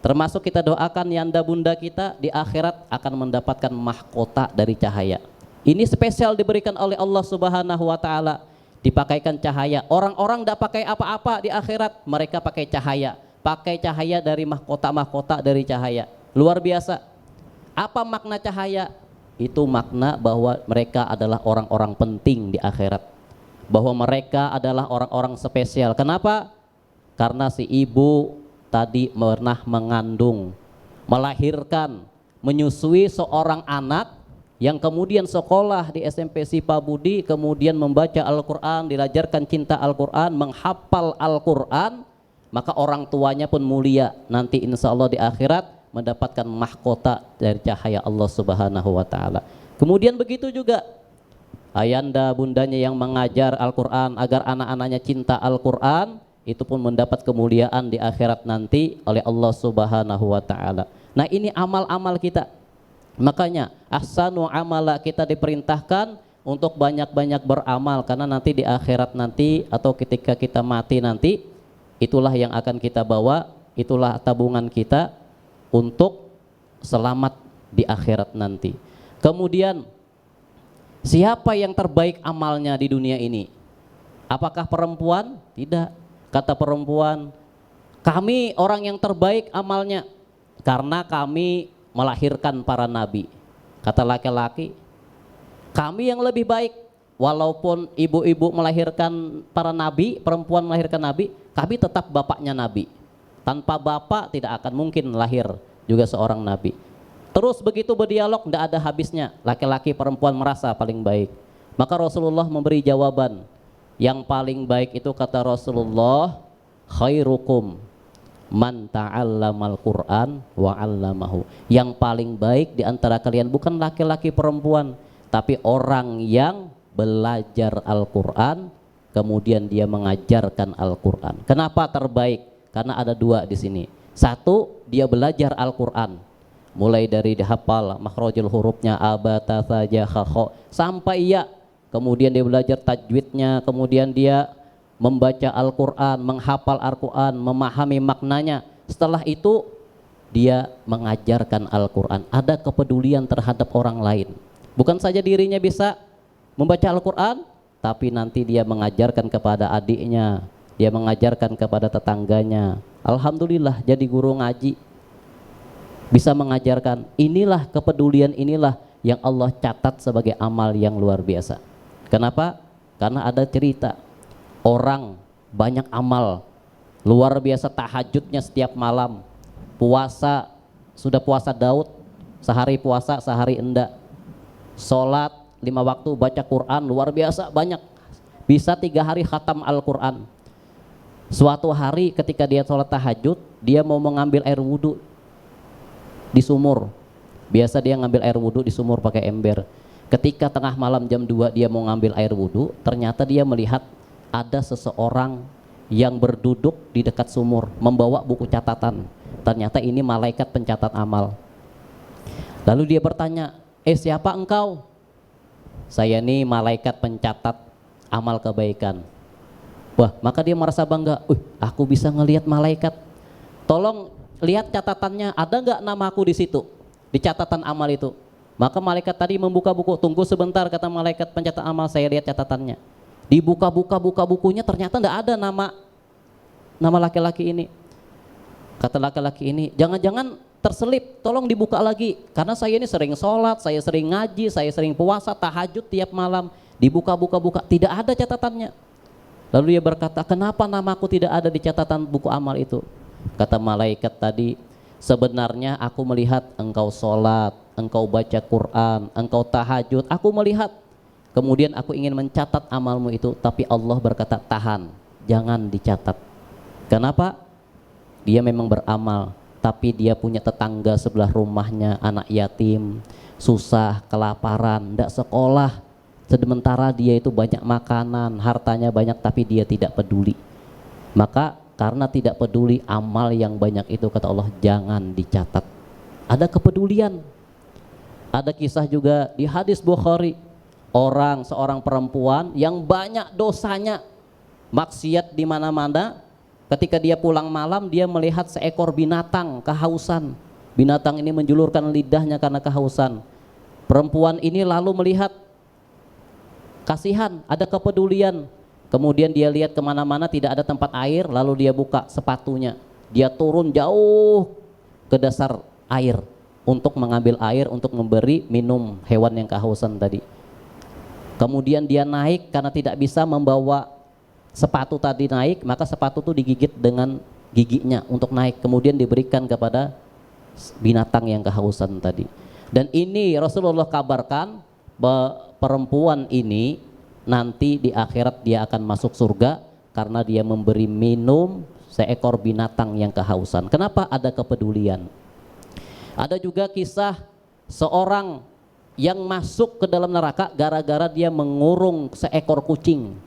termasuk kita doakan yanda bunda kita, di akhirat akan mendapatkan mahkota dari cahaya. Ini spesial diberikan oleh Allah Subhanahu wa taala, dipakaikan cahaya. Orang-orang tidak pakai apa-apa di akhirat, mereka pakai cahaya dari mahkota-mahkota dari cahaya. Luar biasa. Apa makna cahaya? Itu makna bahwa mereka adalah orang-orang penting di akhirat, bahwa mereka adalah orang-orang spesial. Kenapa? Karena si ibu tadi pernah mengandung, melahirkan, menyusui seorang anak yang kemudian sekolah di SMP Sipa Budi, kemudian membaca Al-Quran, diajarkan cinta Al-Quran, menghafal Al-Quran, maka orang tuanya pun mulia. Nanti insya Allah di akhirat mendapatkan mahkota dari cahaya Allah Subhanahu wa ta'ala. Kemudian begitu juga ayanda bundanya yang mengajar Al-Quran agar anak-anaknya cinta Al-Quran, itu pun mendapat kemuliaan di akhirat nanti oleh Allah Subhanahu wa ta'ala. Nah ini amal-amal kita. Makanya ahsanu amala, kita diperintahkan untuk banyak-banyak beramal, karena nanti di akhirat nanti atau ketika kita mati nanti, itulah yang akan kita bawa, itulah tabungan kita untuk selamat di akhirat nanti. Kemudian siapa yang terbaik amalnya di dunia ini? Apakah perempuan? Tidak. Kata perempuan, kami orang yang terbaik amalnya karena kami melahirkan para nabi. Kata laki-laki, kami yang lebih baik. Walaupun ibu-ibu melahirkan para nabi, perempuan melahirkan nabi, kami tetap bapaknya nabi. Tanpa bapak tidak akan mungkin lahir juga seorang nabi. Terus begitu berdialog, tidak ada habisnya. Laki-laki perempuan merasa paling baik. Maka Rasulullah memberi jawaban. Yang paling baik itu kata Rasulullah, khairukum man ta'allamal Qur'an wa 'allamahu. Yang paling baik di antara kalian bukan laki-laki perempuan, tapi orang yang belajar Al-Quran, kemudian dia mengajarkan Al-Quran. Kenapa terbaik? Karena ada dua di sini. Satu, dia belajar Al-Quran, mulai dari dihafal makhrajul hurufnya, abata saja khakho sampai ya. Kemudian dia belajar tajwidnya, kemudian dia membaca Al-Quran, menghafal Al-Quran, memahami maknanya. Setelah itu dia mengajarkan Al-Quran. Ada kepedulian terhadap orang lain. Bukan saja dirinya bisa membaca Al-Quran, tapi nanti dia mengajarkan kepada adiknya, dia mengajarkan kepada tetangganya. Alhamdulillah jadi guru ngaji, bisa mengajarkan. Inilah kepedulian, inilah yang Allah catat sebagai amal yang luar biasa. Kenapa? Karena ada cerita orang banyak amal luar biasa, tahajudnya setiap malam, puasa, sudah puasa Daud, sehari puasa sehari enggak, sholat 5 waktu, baca Quran luar biasa banyak, bisa 3 hari khatam Al-Quran. Suatu hari ketika dia sholat tahajud, dia mau mengambil air wudhu di sumur. Biasa dia ngambil air wudhu di sumur pakai ember. Ketika tengah malam jam 2 dia mau ngambil air wudhu, ternyata dia melihat ada seseorang yang berduduk di dekat sumur membawa buku catatan. Ternyata ini malaikat pencatat amal. Lalu dia bertanya, siapa engkau? Saya ini malaikat pencatat amal kebaikan. Wah, maka dia merasa bangga. Aku bisa ngelihat malaikat. Tolong lihat catatannya, ada nggak namaku di situ, di catatan amal itu? Maka malaikat tadi membuka buku. Tunggu sebentar, kata malaikat pencatat amal, saya lihat catatannya. Dibuka bukunya, ternyata nggak ada nama laki-laki ini. Kata laki-laki ini, jangan-jangan terselip, tolong dibuka lagi. Karena saya ini sering sholat, saya sering ngaji, saya sering puasa, tahajud tiap malam. Dibuka, tidak ada catatannya. Lalu dia berkata, kenapa namaku tidak ada di catatan buku amal itu? Kata malaikat tadi, sebenarnya aku melihat engkau sholat, engkau baca Quran, engkau tahajud, aku melihat. Kemudian aku ingin mencatat amalmu itu, tapi Allah berkata, tahan, jangan dicatat. Kenapa? Dia memang beramal, tapi dia punya tetangga sebelah rumahnya anak yatim, susah, kelaparan, tidak sekolah. Sementara dia itu banyak makanan, hartanya banyak, tapi dia tidak peduli. Maka karena tidak peduli amal yang banyak itu, kata Allah, jangan dicatat. Ada kepedulian. Ada kisah juga di hadis Bukhari, seorang perempuan yang banyak dosanya, maksiat di mana-mana. Ketika dia pulang malam, dia melihat seekor binatang kehausan. Binatang ini menjulurkan lidahnya karena kehausan. Perempuan ini lalu melihat, kasihan, ada kepedulian. Kemudian dia lihat kemana-mana tidak ada tempat air, lalu dia buka sepatunya. Dia turun jauh ke dasar air untuk mengambil air, untuk memberi minum hewan yang kehausan tadi. Kemudian dia naik karena tidak bisa membawa sepatu tadi naik, maka sepatu itu digigit dengan giginya untuk naik, kemudian diberikan kepada binatang yang kehausan tadi. Dan ini Rasulullah kabarkan bahwa perempuan ini nanti di akhirat dia akan masuk surga karena dia memberi minum seekor binatang yang kehausan. Kenapa? Ada kepedulian. Ada juga kisah seorang yang masuk ke dalam neraka gara-gara dia mengurung seekor kucing.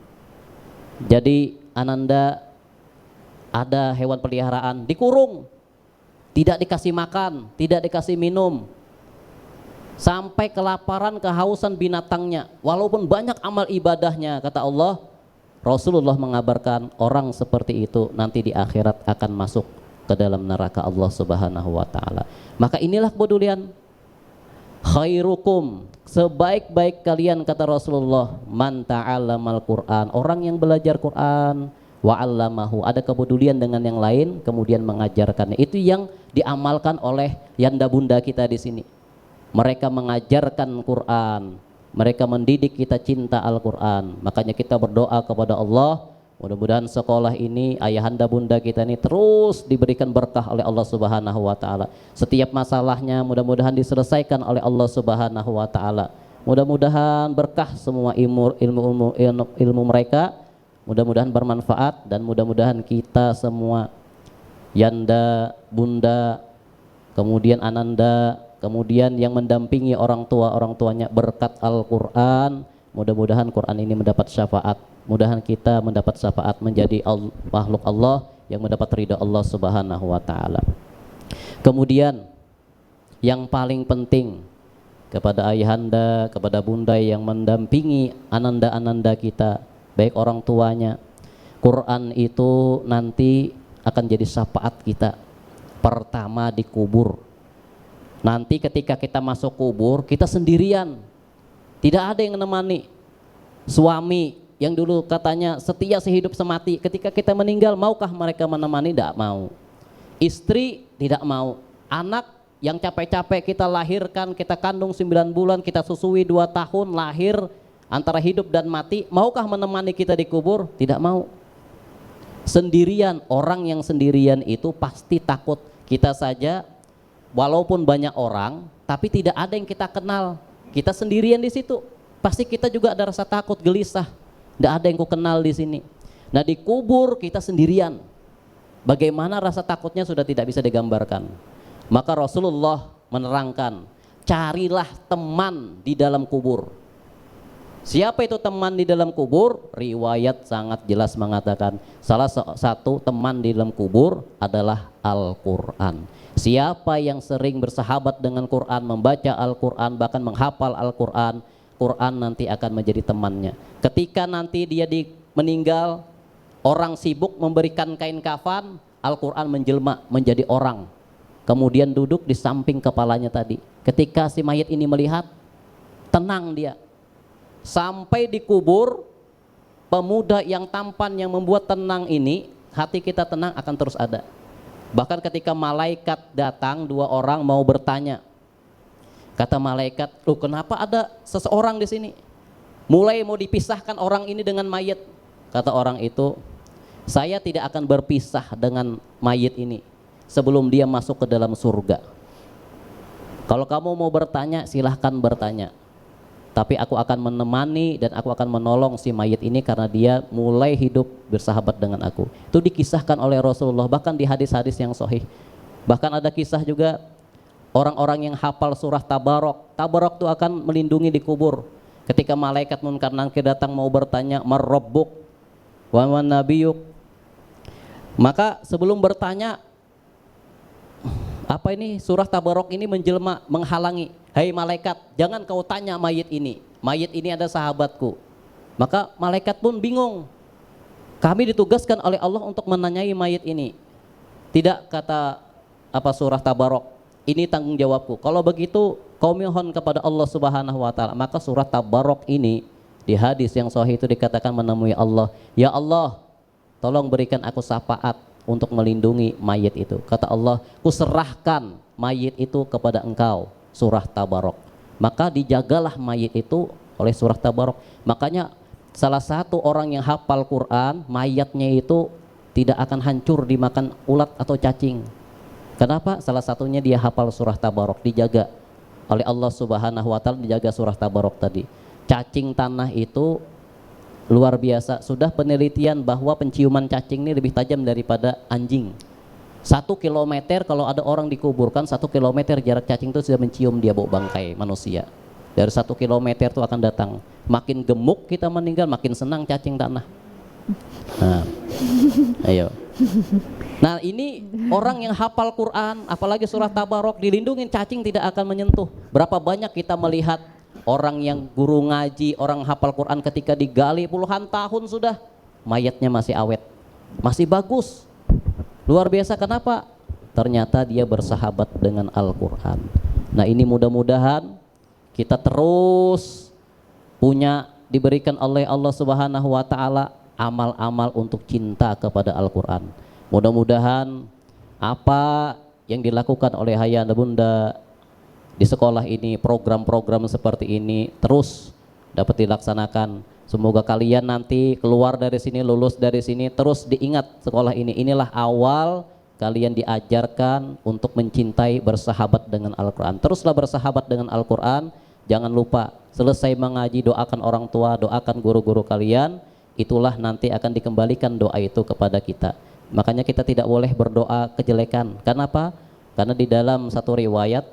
Jadi Ananda ada hewan peliharaan dikurung, tidak dikasih makan, tidak dikasih minum, sampai kelaparan, kehausan binatangnya. Walaupun banyak amal ibadahnya, kata Allah, Rasulullah mengabarkan orang seperti itu nanti di akhirat akan masuk ke dalam neraka Allah Subhanahu wa taala. Maka inilah kepedulian. Khairukum, sebaik-baik kalian, kata Rasulullah, man ta'allamal Qur'an, orang yang belajar Quran, wa 'allamahu, ada kepedulian dengan yang lain kemudian mengajarkannya. Itu yang diamalkan oleh yanda bunda kita di sini. Mereka mengajarkan Quran, mereka mendidik kita cinta Al-Quran. Makanya kita berdoa kepada Allah, mudah-mudahan sekolah ini, ayahanda bunda kita ini terus diberikan berkah oleh Allah Subhanahu wa taala. Setiap masalahnya mudah-mudahan diselesaikan oleh Allah Subhanahu wa taala. Mudah-mudahan berkah semua ilmu mereka, mudah-mudahan bermanfaat, dan mudah-mudahan kita semua yanda, bunda, kemudian ananda, kemudian yang mendampingi orang tuanya berkat Al-Quran, mudah-mudahan Quran ini mendapat syafaat. Mudahan kita mendapat syafaat menjadi makhluk Allah yang mendapat ridha Allah Subhanahu wa taala. Kemudian yang paling penting kepada ayahanda, kepada bunda yang mendampingi ananda-ananda kita, baik orang tuanya, Quran itu nanti akan jadi syafaat kita pertama di kubur. Nanti ketika kita masuk kubur, kita sendirian, tidak ada yang menemani. Suami yang dulu katanya setia sehidup semati, ketika kita meninggal maukah mereka menemani? Tidak mau. Istri tidak mau. Anak yang capek-capek kita lahirkan, kita kandung 9 bulan, kita susui 2 tahun, lahir antara hidup dan mati, maukah menemani kita di kubur? Tidak mau. Sendirian. Orang yang sendirian itu pasti takut. Kita saja walaupun banyak orang, tapi tidak ada yang kita kenal, kita sendirian di situ, pasti kita juga ada rasa takut, gelisah. Tidak ada yang ku kenal di sini. Nah di kubur kita sendirian. Bagaimana rasa takutnya sudah tidak bisa digambarkan. Maka Rasulullah menerangkan, carilah teman di dalam kubur. Siapa itu teman di dalam kubur? Riwayat sangat jelas mengatakan salah satu teman di dalam kubur adalah Al-Quran. Siapa yang sering bersahabat dengan Quran, membaca Al-Quran, bahkan menghafal Al-Quran, Quran nanti akan menjadi temannya. Ketika nanti dia meninggal, orang sibuk memberikan kain kafan, Al-Quran menjelma menjadi orang, kemudian duduk di samping kepalanya tadi. Ketika si mayit ini melihat, tenang dia. Sampai dikubur, pemuda yang tampan yang membuat tenang ini, hati kita tenang akan terus ada. Bahkan ketika malaikat datang, 2 orang mau bertanya, kata malaikat, loh kenapa ada seseorang di sini? Mulai mau dipisahkan orang ini dengan mayit. Kata orang itu, saya tidak akan berpisah dengan mayit ini sebelum dia masuk ke dalam surga. Kalau kamu mau bertanya, silahkan bertanya. Tapi aku akan menemani dan aku akan menolong si mayit ini karena dia mulai hidup bersahabat dengan aku. Itu dikisahkan oleh Rasulullah, bahkan di hadis-hadis yang sahih. Bahkan ada kisah juga orang-orang yang hafal surah Tabarok. Tabarok itu akan melindungi di kubur. Ketika malaikat munkar nakir datang mau bertanya, "Mar-rabbuk wa man nabiyuk?" Maka sebelum bertanya, apa ini surah Tabarok ini menjelma menghalangi, "Hai malaikat, jangan kau tanya mayit ini. Mayit ini ada sahabatku." Maka malaikat pun bingung. Kami ditugaskan oleh Allah untuk menanyai mayit ini. Tidak, kata surah Tabarok, ini tanggung jawabku. Kalau begitu kau mohon kepada Allah Subhanahu wa taala. Maka surah Tabarok ini di hadis yang sahih itu dikatakan menemui Allah, "Ya Allah, tolong berikan aku syafaat untuk melindungi mayit itu." Kata Allah, "Kuserahkan mayit itu kepada engkau." Surah Tabarok. Maka dijagalah mayit itu oleh surah Tabarok. Makanya salah satu orang yang hafal Quran, mayatnya itu tidak akan hancur dimakan ulat atau cacing. Kenapa? Salah satunya dia hafal surah Tabarok, dijaga oleh Allah Subhanahu wa taala, dijaga surah Tabarok tadi. Cacing tanah itu luar biasa. Sudah penelitian bahwa penciuman cacing ini lebih tajam daripada anjing. 1 kilometer kalau ada orang dikuburkan, 1 kilometer jarak cacing itu sudah mencium dia bau bangkai manusia. Dari 1 kilometer itu akan datang. Makin gemuk kita meninggal, makin senang cacing tanah. Nah, ayo. Nah ini orang yang hafal Quran, apalagi surah Tabarok, dilindungin cacing tidak akan menyentuh. Berapa banyak kita melihat orang yang guru ngaji, orang hafal Quran ketika digali puluhan tahun sudah, mayatnya masih awet, masih bagus, luar biasa. Kenapa? Ternyata dia bersahabat dengan Al-Quran. Nah ini mudah-mudahan kita terus diberikan oleh Allah Subhanahu wa taala amal-amal untuk cinta kepada Al-Quran. Mudah-mudahan apa yang dilakukan oleh Ayah dan Bunda di sekolah ini, program-program seperti ini terus dapat dilaksanakan. Semoga kalian nanti keluar dari sini, lulus dari sini, terus diingat sekolah ini. Inilah awal kalian diajarkan untuk mencintai, bersahabat dengan Al-Quran. Teruslah bersahabat dengan Al-Quran. Jangan lupa selesai mengaji doakan orang tua, doakan guru-guru kalian. Itulah nanti akan dikembalikan doa itu kepada kita. Makanya kita tidak boleh berdoa kejelekan. Kenapa? Karena di dalam satu riwayat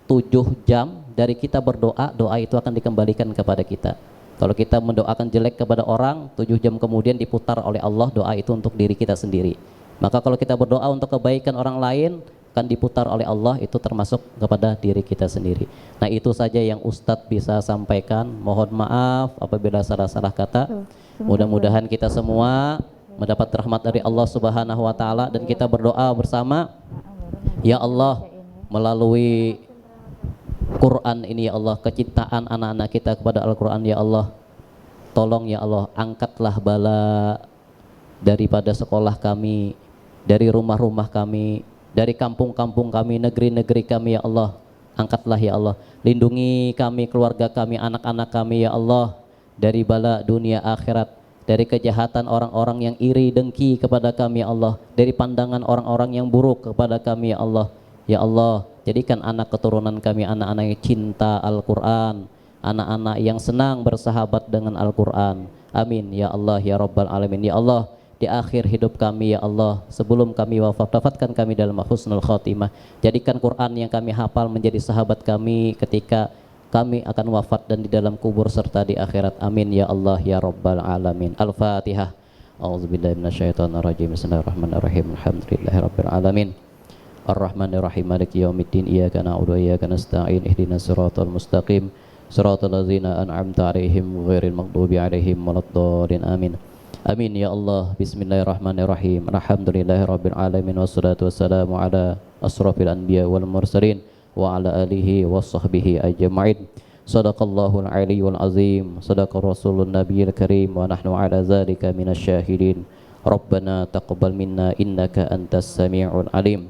7 jam dari kita berdoa, doa itu akan dikembalikan kepada kita. Kalau kita mendoakan jelek kepada orang, 7 jam kemudian diputar oleh Allah doa itu untuk diri kita sendiri. Maka kalau kita berdoa untuk kebaikan orang lain, akan diputar oleh Allah itu termasuk kepada diri kita sendiri. Nah itu saja yang Ustadz bisa sampaikan. Mohon maaf apabila salah-salah kata. Mudah-mudahan kita semua mendapat rahmat dari Allah Subhanahu wa taala, dan kita berdoa bersama, ya Allah, melalui Quran ini ya Allah, kecintaan anak-anak kita kepada Al-Quran ya Allah, tolong ya Allah, angkatlah bala daripada sekolah kami, dari rumah-rumah kami, dari kampung-kampung kami, negeri-negeri kami ya Allah. Angkatlah ya Allah, lindungi kami, keluarga kami, anak-anak kami ya Allah, dari bala dunia akhirat, dari kejahatan orang-orang yang iri dengki kepada kami ya Allah, dari pandangan orang-orang yang buruk kepada kami ya Allah. Ya Allah, jadikan anak keturunan kami anak-anak yang cinta Al-Quran, anak-anak yang senang bersahabat dengan Al-Quran. Amin ya Allah ya Rabbal Alamin. Ya Allah, di akhir hidup kami ya Allah, sebelum kami wafat, dapatkan kami dalam husnul khotimah. Jadikan Quran yang kami hafal menjadi sahabat kami ketika kami akan wafat dan di dalam kubur serta di akhirat. Amin ya Allah ya Rabbal Alamin. Al-Fatihah. A'udzubillahi minasyaitonirrajim. Bismillahirrahmanirrahim. Alhamdulillahirabbil alamin. Ar-Rahmanir-Rahim. Maliki yaumiddin. Iyyaka na'budu wa iyyaka nasta'in. Ihdinas siratal mustaqim. Siratal ladzina an'amta 'alaihim ghairil maghdubi 'alaihim waladdallin. Amin. Amin ya Allah. Bismillahirrahmanirrahim. Alhamdulillahirabbil alamin wassalatu wassalamu ala asrofil anbiya wal mursalin wa ala alihi wa sahbihi ajma'in. Sadaqallahul aliyyul azim, sadaqa rasulun nabiyil karim, wa nahnu ala zalika minasyahidin. Rabbana taqabbal minna innaka antas sami'ul alim.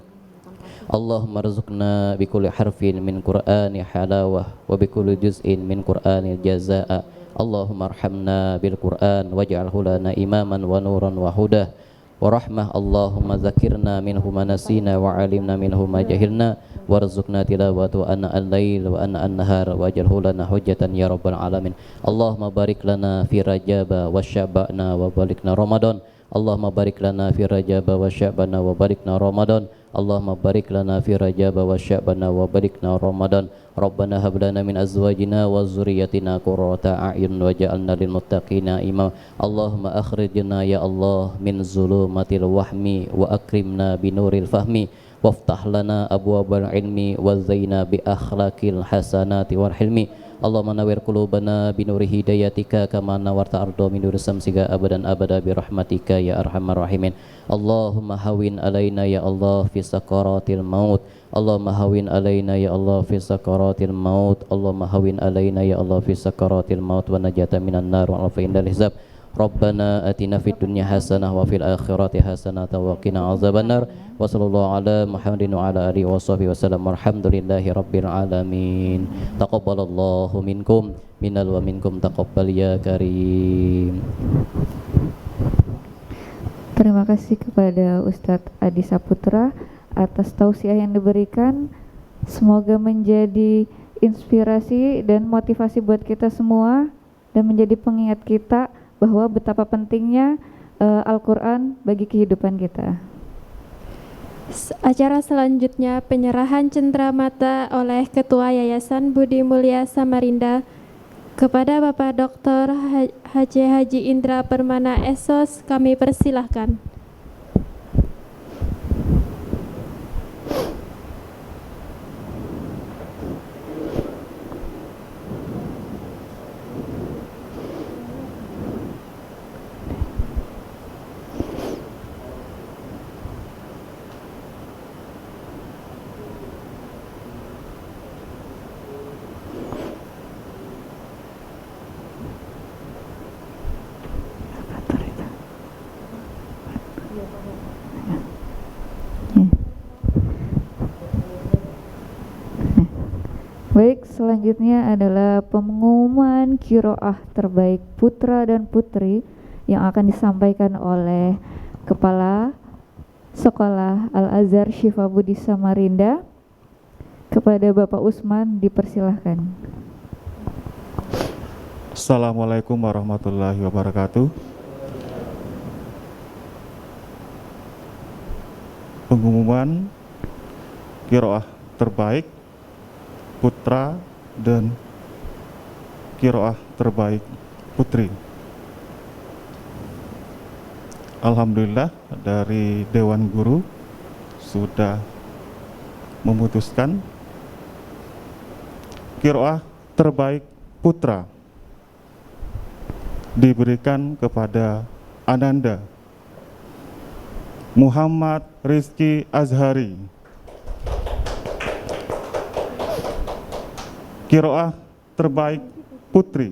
Allahumma rizqna bikulli harfin min qur'ani halawah wa bikulli juz'in min qur'anil jazaa'a. Allahumma arhamna bil qur'an waj'alhu lana imaman wa nuran wa hudah wa rahmah. Allahumma zakirna minhu ma nasina wa alimna minhu ma jahilna warzuqna tilawatu ana al-lail wa ana an-nahar waj'alhu lana hujjatan ya rabbal alamin. Allahumma barik lana fi rajaba wa sya'bana wa balikna ramadan. Allahumma barik lana fi rajaba wa sya'bana wa balikna ramadan. Allahumma barik lana fi rajaba wa sya'bana wa balikna ramadan. Rabbana hab lana min azwajina wa dzurriyyatina qurrata a'yun waj'alna lil muttaqina imama. Allahumma akhrijna ya Allah min zulumatil wahmi wa akrimna bi nuril fahmi waftah lana abwabal ilmi wa zaina bi akhlaqil hasanati wal hilmi. Allahumma nawwir qulubana bi nuri hidayatika kama nawarta ardo min nuri samsika abadan abada bi rahmatika ya arhamar rahimin. Allahumma hawin alaina ya Allah fi sakaratil maut. Allahumma hawin alaina ya Allah fi sakaratil maut. Allahumma hawin alaina ya Allah fi sakaratil maut wa najata minan nar wa afindal hisab. Rabbana atina fid dunya hasanah wa fil akhirati hasanah wa qina azabannar. Wa sallallahu ala Muhammadin wa ala alihi wa sahbihi wasallam. Alhamdulillahi rabbil alamin. Taqabbalallahu minkum minal wa minkum taqabbal ya karim. Terima kasih kepada Ustadz Adi Saputra atas tausiah yang diberikan. Semoga menjadi inspirasi dan motivasi buat kita semua dan menjadi pengingat kita bahwa betapa pentingnya Al-Quran bagi kehidupan kita. Acara selanjutnya penyerahan cenderamata oleh Ketua Yayasan Budi Mulya Samarinda kepada Bapak Dr. Haji Indra Permana SOS. Kami persilahkan. Baik, selanjutnya adalah pengumuman qiraah terbaik putra dan putri yang akan disampaikan oleh Kepala Sekolah Al-Azhar Syifa Budi Samarinda. Kepada Bapak Usman dipersilahkan. Assalamualaikum warahmatullahi wabarakatuh. Pengumuman qiraah terbaik putra dan qiraah terbaik putri. Alhamdulillah dari Dewan Guru sudah memutuskan qiraah terbaik putra diberikan kepada Ananda Muhammad Rizki Azhari. Qiraah terbaik putri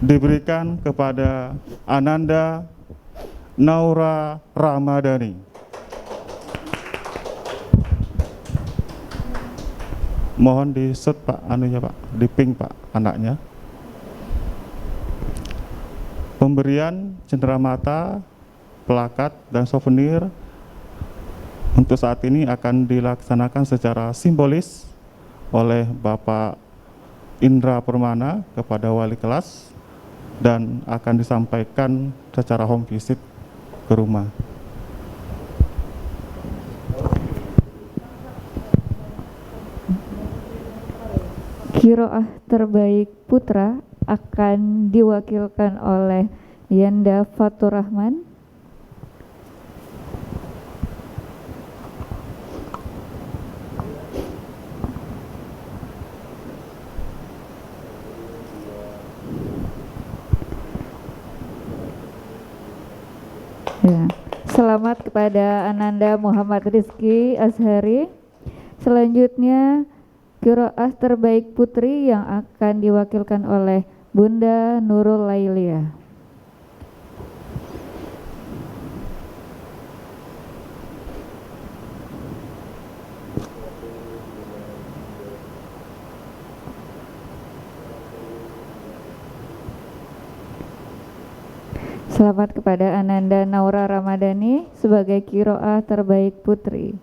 diberikan kepada Ananda Naura Ramadhani. Mohon di shoot Pak, anunya Pak, di ping Pak anaknya. Pemberian cenderamata, plakat dan souvenir untuk saat ini akan dilaksanakan secara simbolis oleh Bapak Indra Permana kepada wali kelas dan akan disampaikan secara home visit ke rumah. Qiraah terbaik putra akan diwakilkan oleh Yanda Fatur Rahman. Ya. Selamat kepada Ananda Muhammad Rizky Azhari. Selanjutnya qiraah terbaik putri yang akan diwakilkan oleh Bunda Nurul Lailia. Selamat kepada Ananda Naura Ramadhani sebagai qiraah terbaik putri.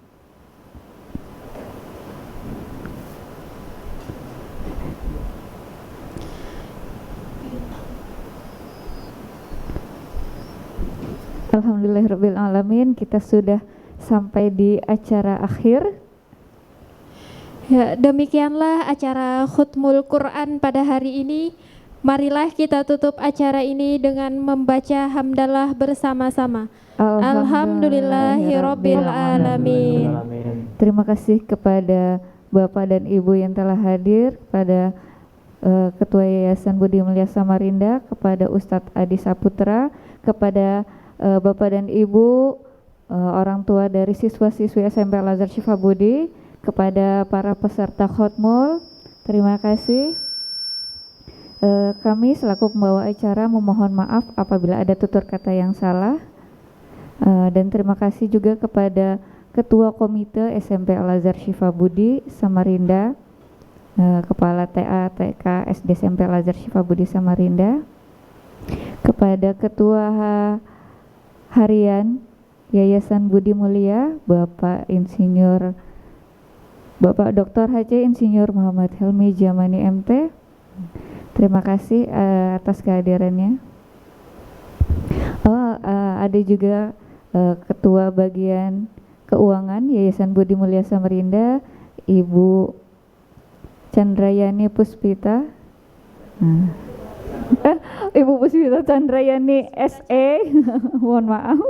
Alhamdulillahirabbil alamin, kita sudah sampai di acara akhir. Ya, demikianlah acara Khutmul Quran pada hari ini. Marilah kita tutup acara ini dengan membaca hamdalah bersama-sama. Alhamdulillahirabbil alamin. Terima kasih kepada Bapak dan Ibu yang telah hadir, kepada Ketua Yayasan Budi Mulia Samarinda, kepada Ustadz Adi Saputra, kepada Bapak dan Ibu orang tua dari siswa-siswi SMP Al-Azhar Syifa Budi, kepada para peserta Khutmul, terima kasih. Kami selaku pembawa acara memohon maaf apabila ada tutur kata yang salah, dan terima kasih juga kepada Ketua Komite SMP Al-Azhar Syifa Budi Samarinda, Kepala TA TK SD SMP Al-Azhar Syifa Budi Samarinda, kepada Ketua Harian Yayasan Budi Mulia Bapak Dr. H.C. Insinyur Muhammad Helmi Jamani MT. Terima kasih atas kehadirannya. Ada juga Ketua Bagian Keuangan Yayasan Budi Mulia Samarinda, Ibu Chandrayani Puspita. Ibu Puspita Chandrayani SE. Mohon maaf.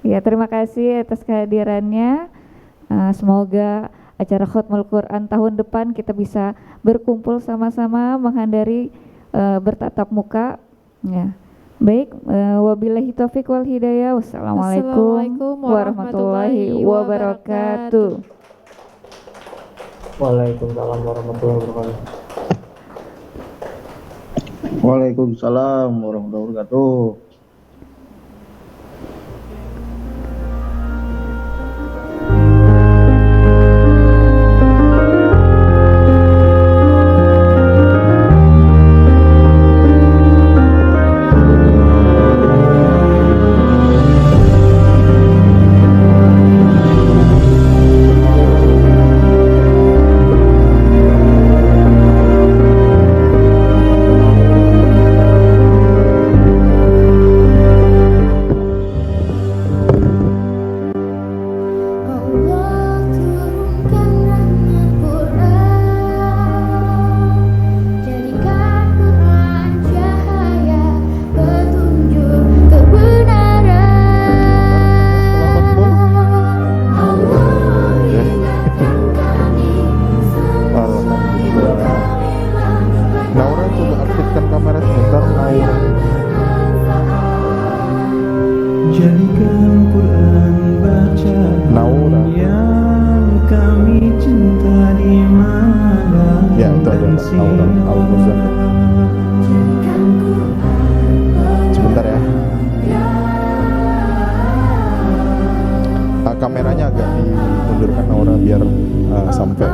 Ya, terima kasih atas kehadirannya. Semoga acara Khutmul Quran tahun depan kita bisa berkumpul sama-sama menghadiri bertatap muka. Ya. Baik, wabillahi taufiq wal hidayah. Wassalamualaikum warahmatullahi wabarakatuh. Waalaikumsalam warahmatullahi wabarakatuh. Waalaikumsalam warahmatullahi wabarakatuh. Sebentar ya. Kameranya agak dimundurkan Naura biar sampai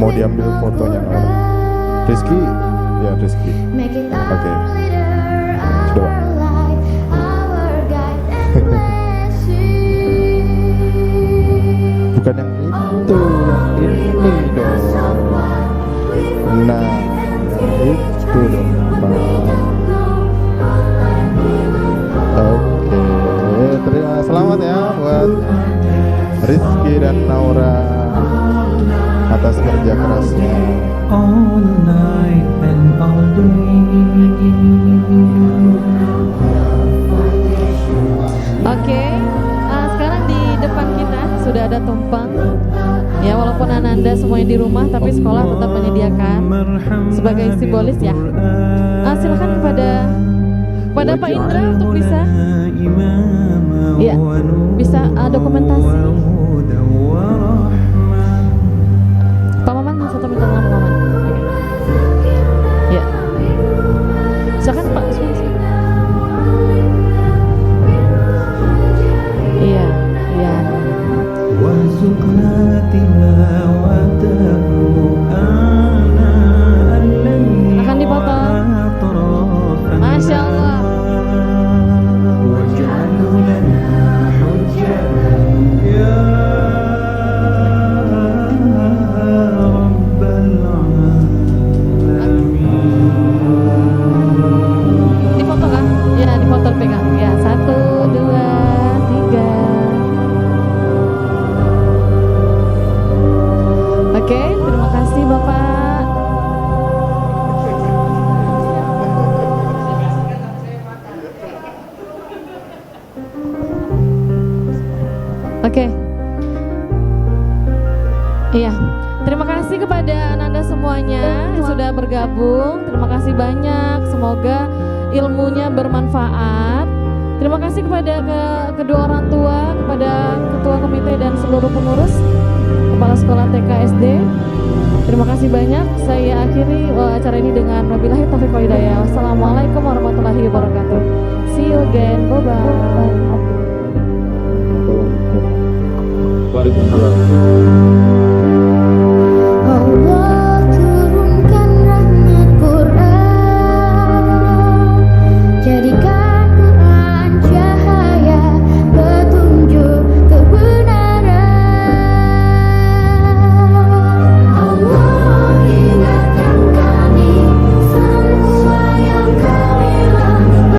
mau diambil fotonya Naura. Rizky, ya Rizky. Oke. Coba. Bukan yang itu, yang ini dong. Nah, yang itu dong. Selamat ya buat Rizky dan Naura. atas kerja kerasnya. All night and all Oke, sekarang di depan kita sudah ada tumpeng. Ya, walaupun Ananda semuanya di rumah, tapi sekolah tetap menyediakan sebagai simbolis ya. Silakan kepada Pak Indra untuk bisa, ya, bisa dokumentasi. Pak Maman, satu minta tolong Pak Maman. Ya, silakan Pak. Iya, iya. Akan dipotong. Masya Allah. Dipoto kan? Ya, dipoto pegang. Ya, 1, 2, 3. Oke, terima kasih Bapak. Oke. Iya. Terima kasih kepada Ananda semuanya yang sudah bergabung. Terima kasih banyak. Semoga ilmunya bermanfaat. Terima kasih kepada kedua orang tua, kepada ketua komite dan seluruh pengurus, kepala sekolah TK SD. Terima kasih banyak. Saya akhiri acara ini dengan wabillahi taufiq wal hidayah. Wassalamualaikum warahmatullahi wabarakatuh. See you again. Bye bye.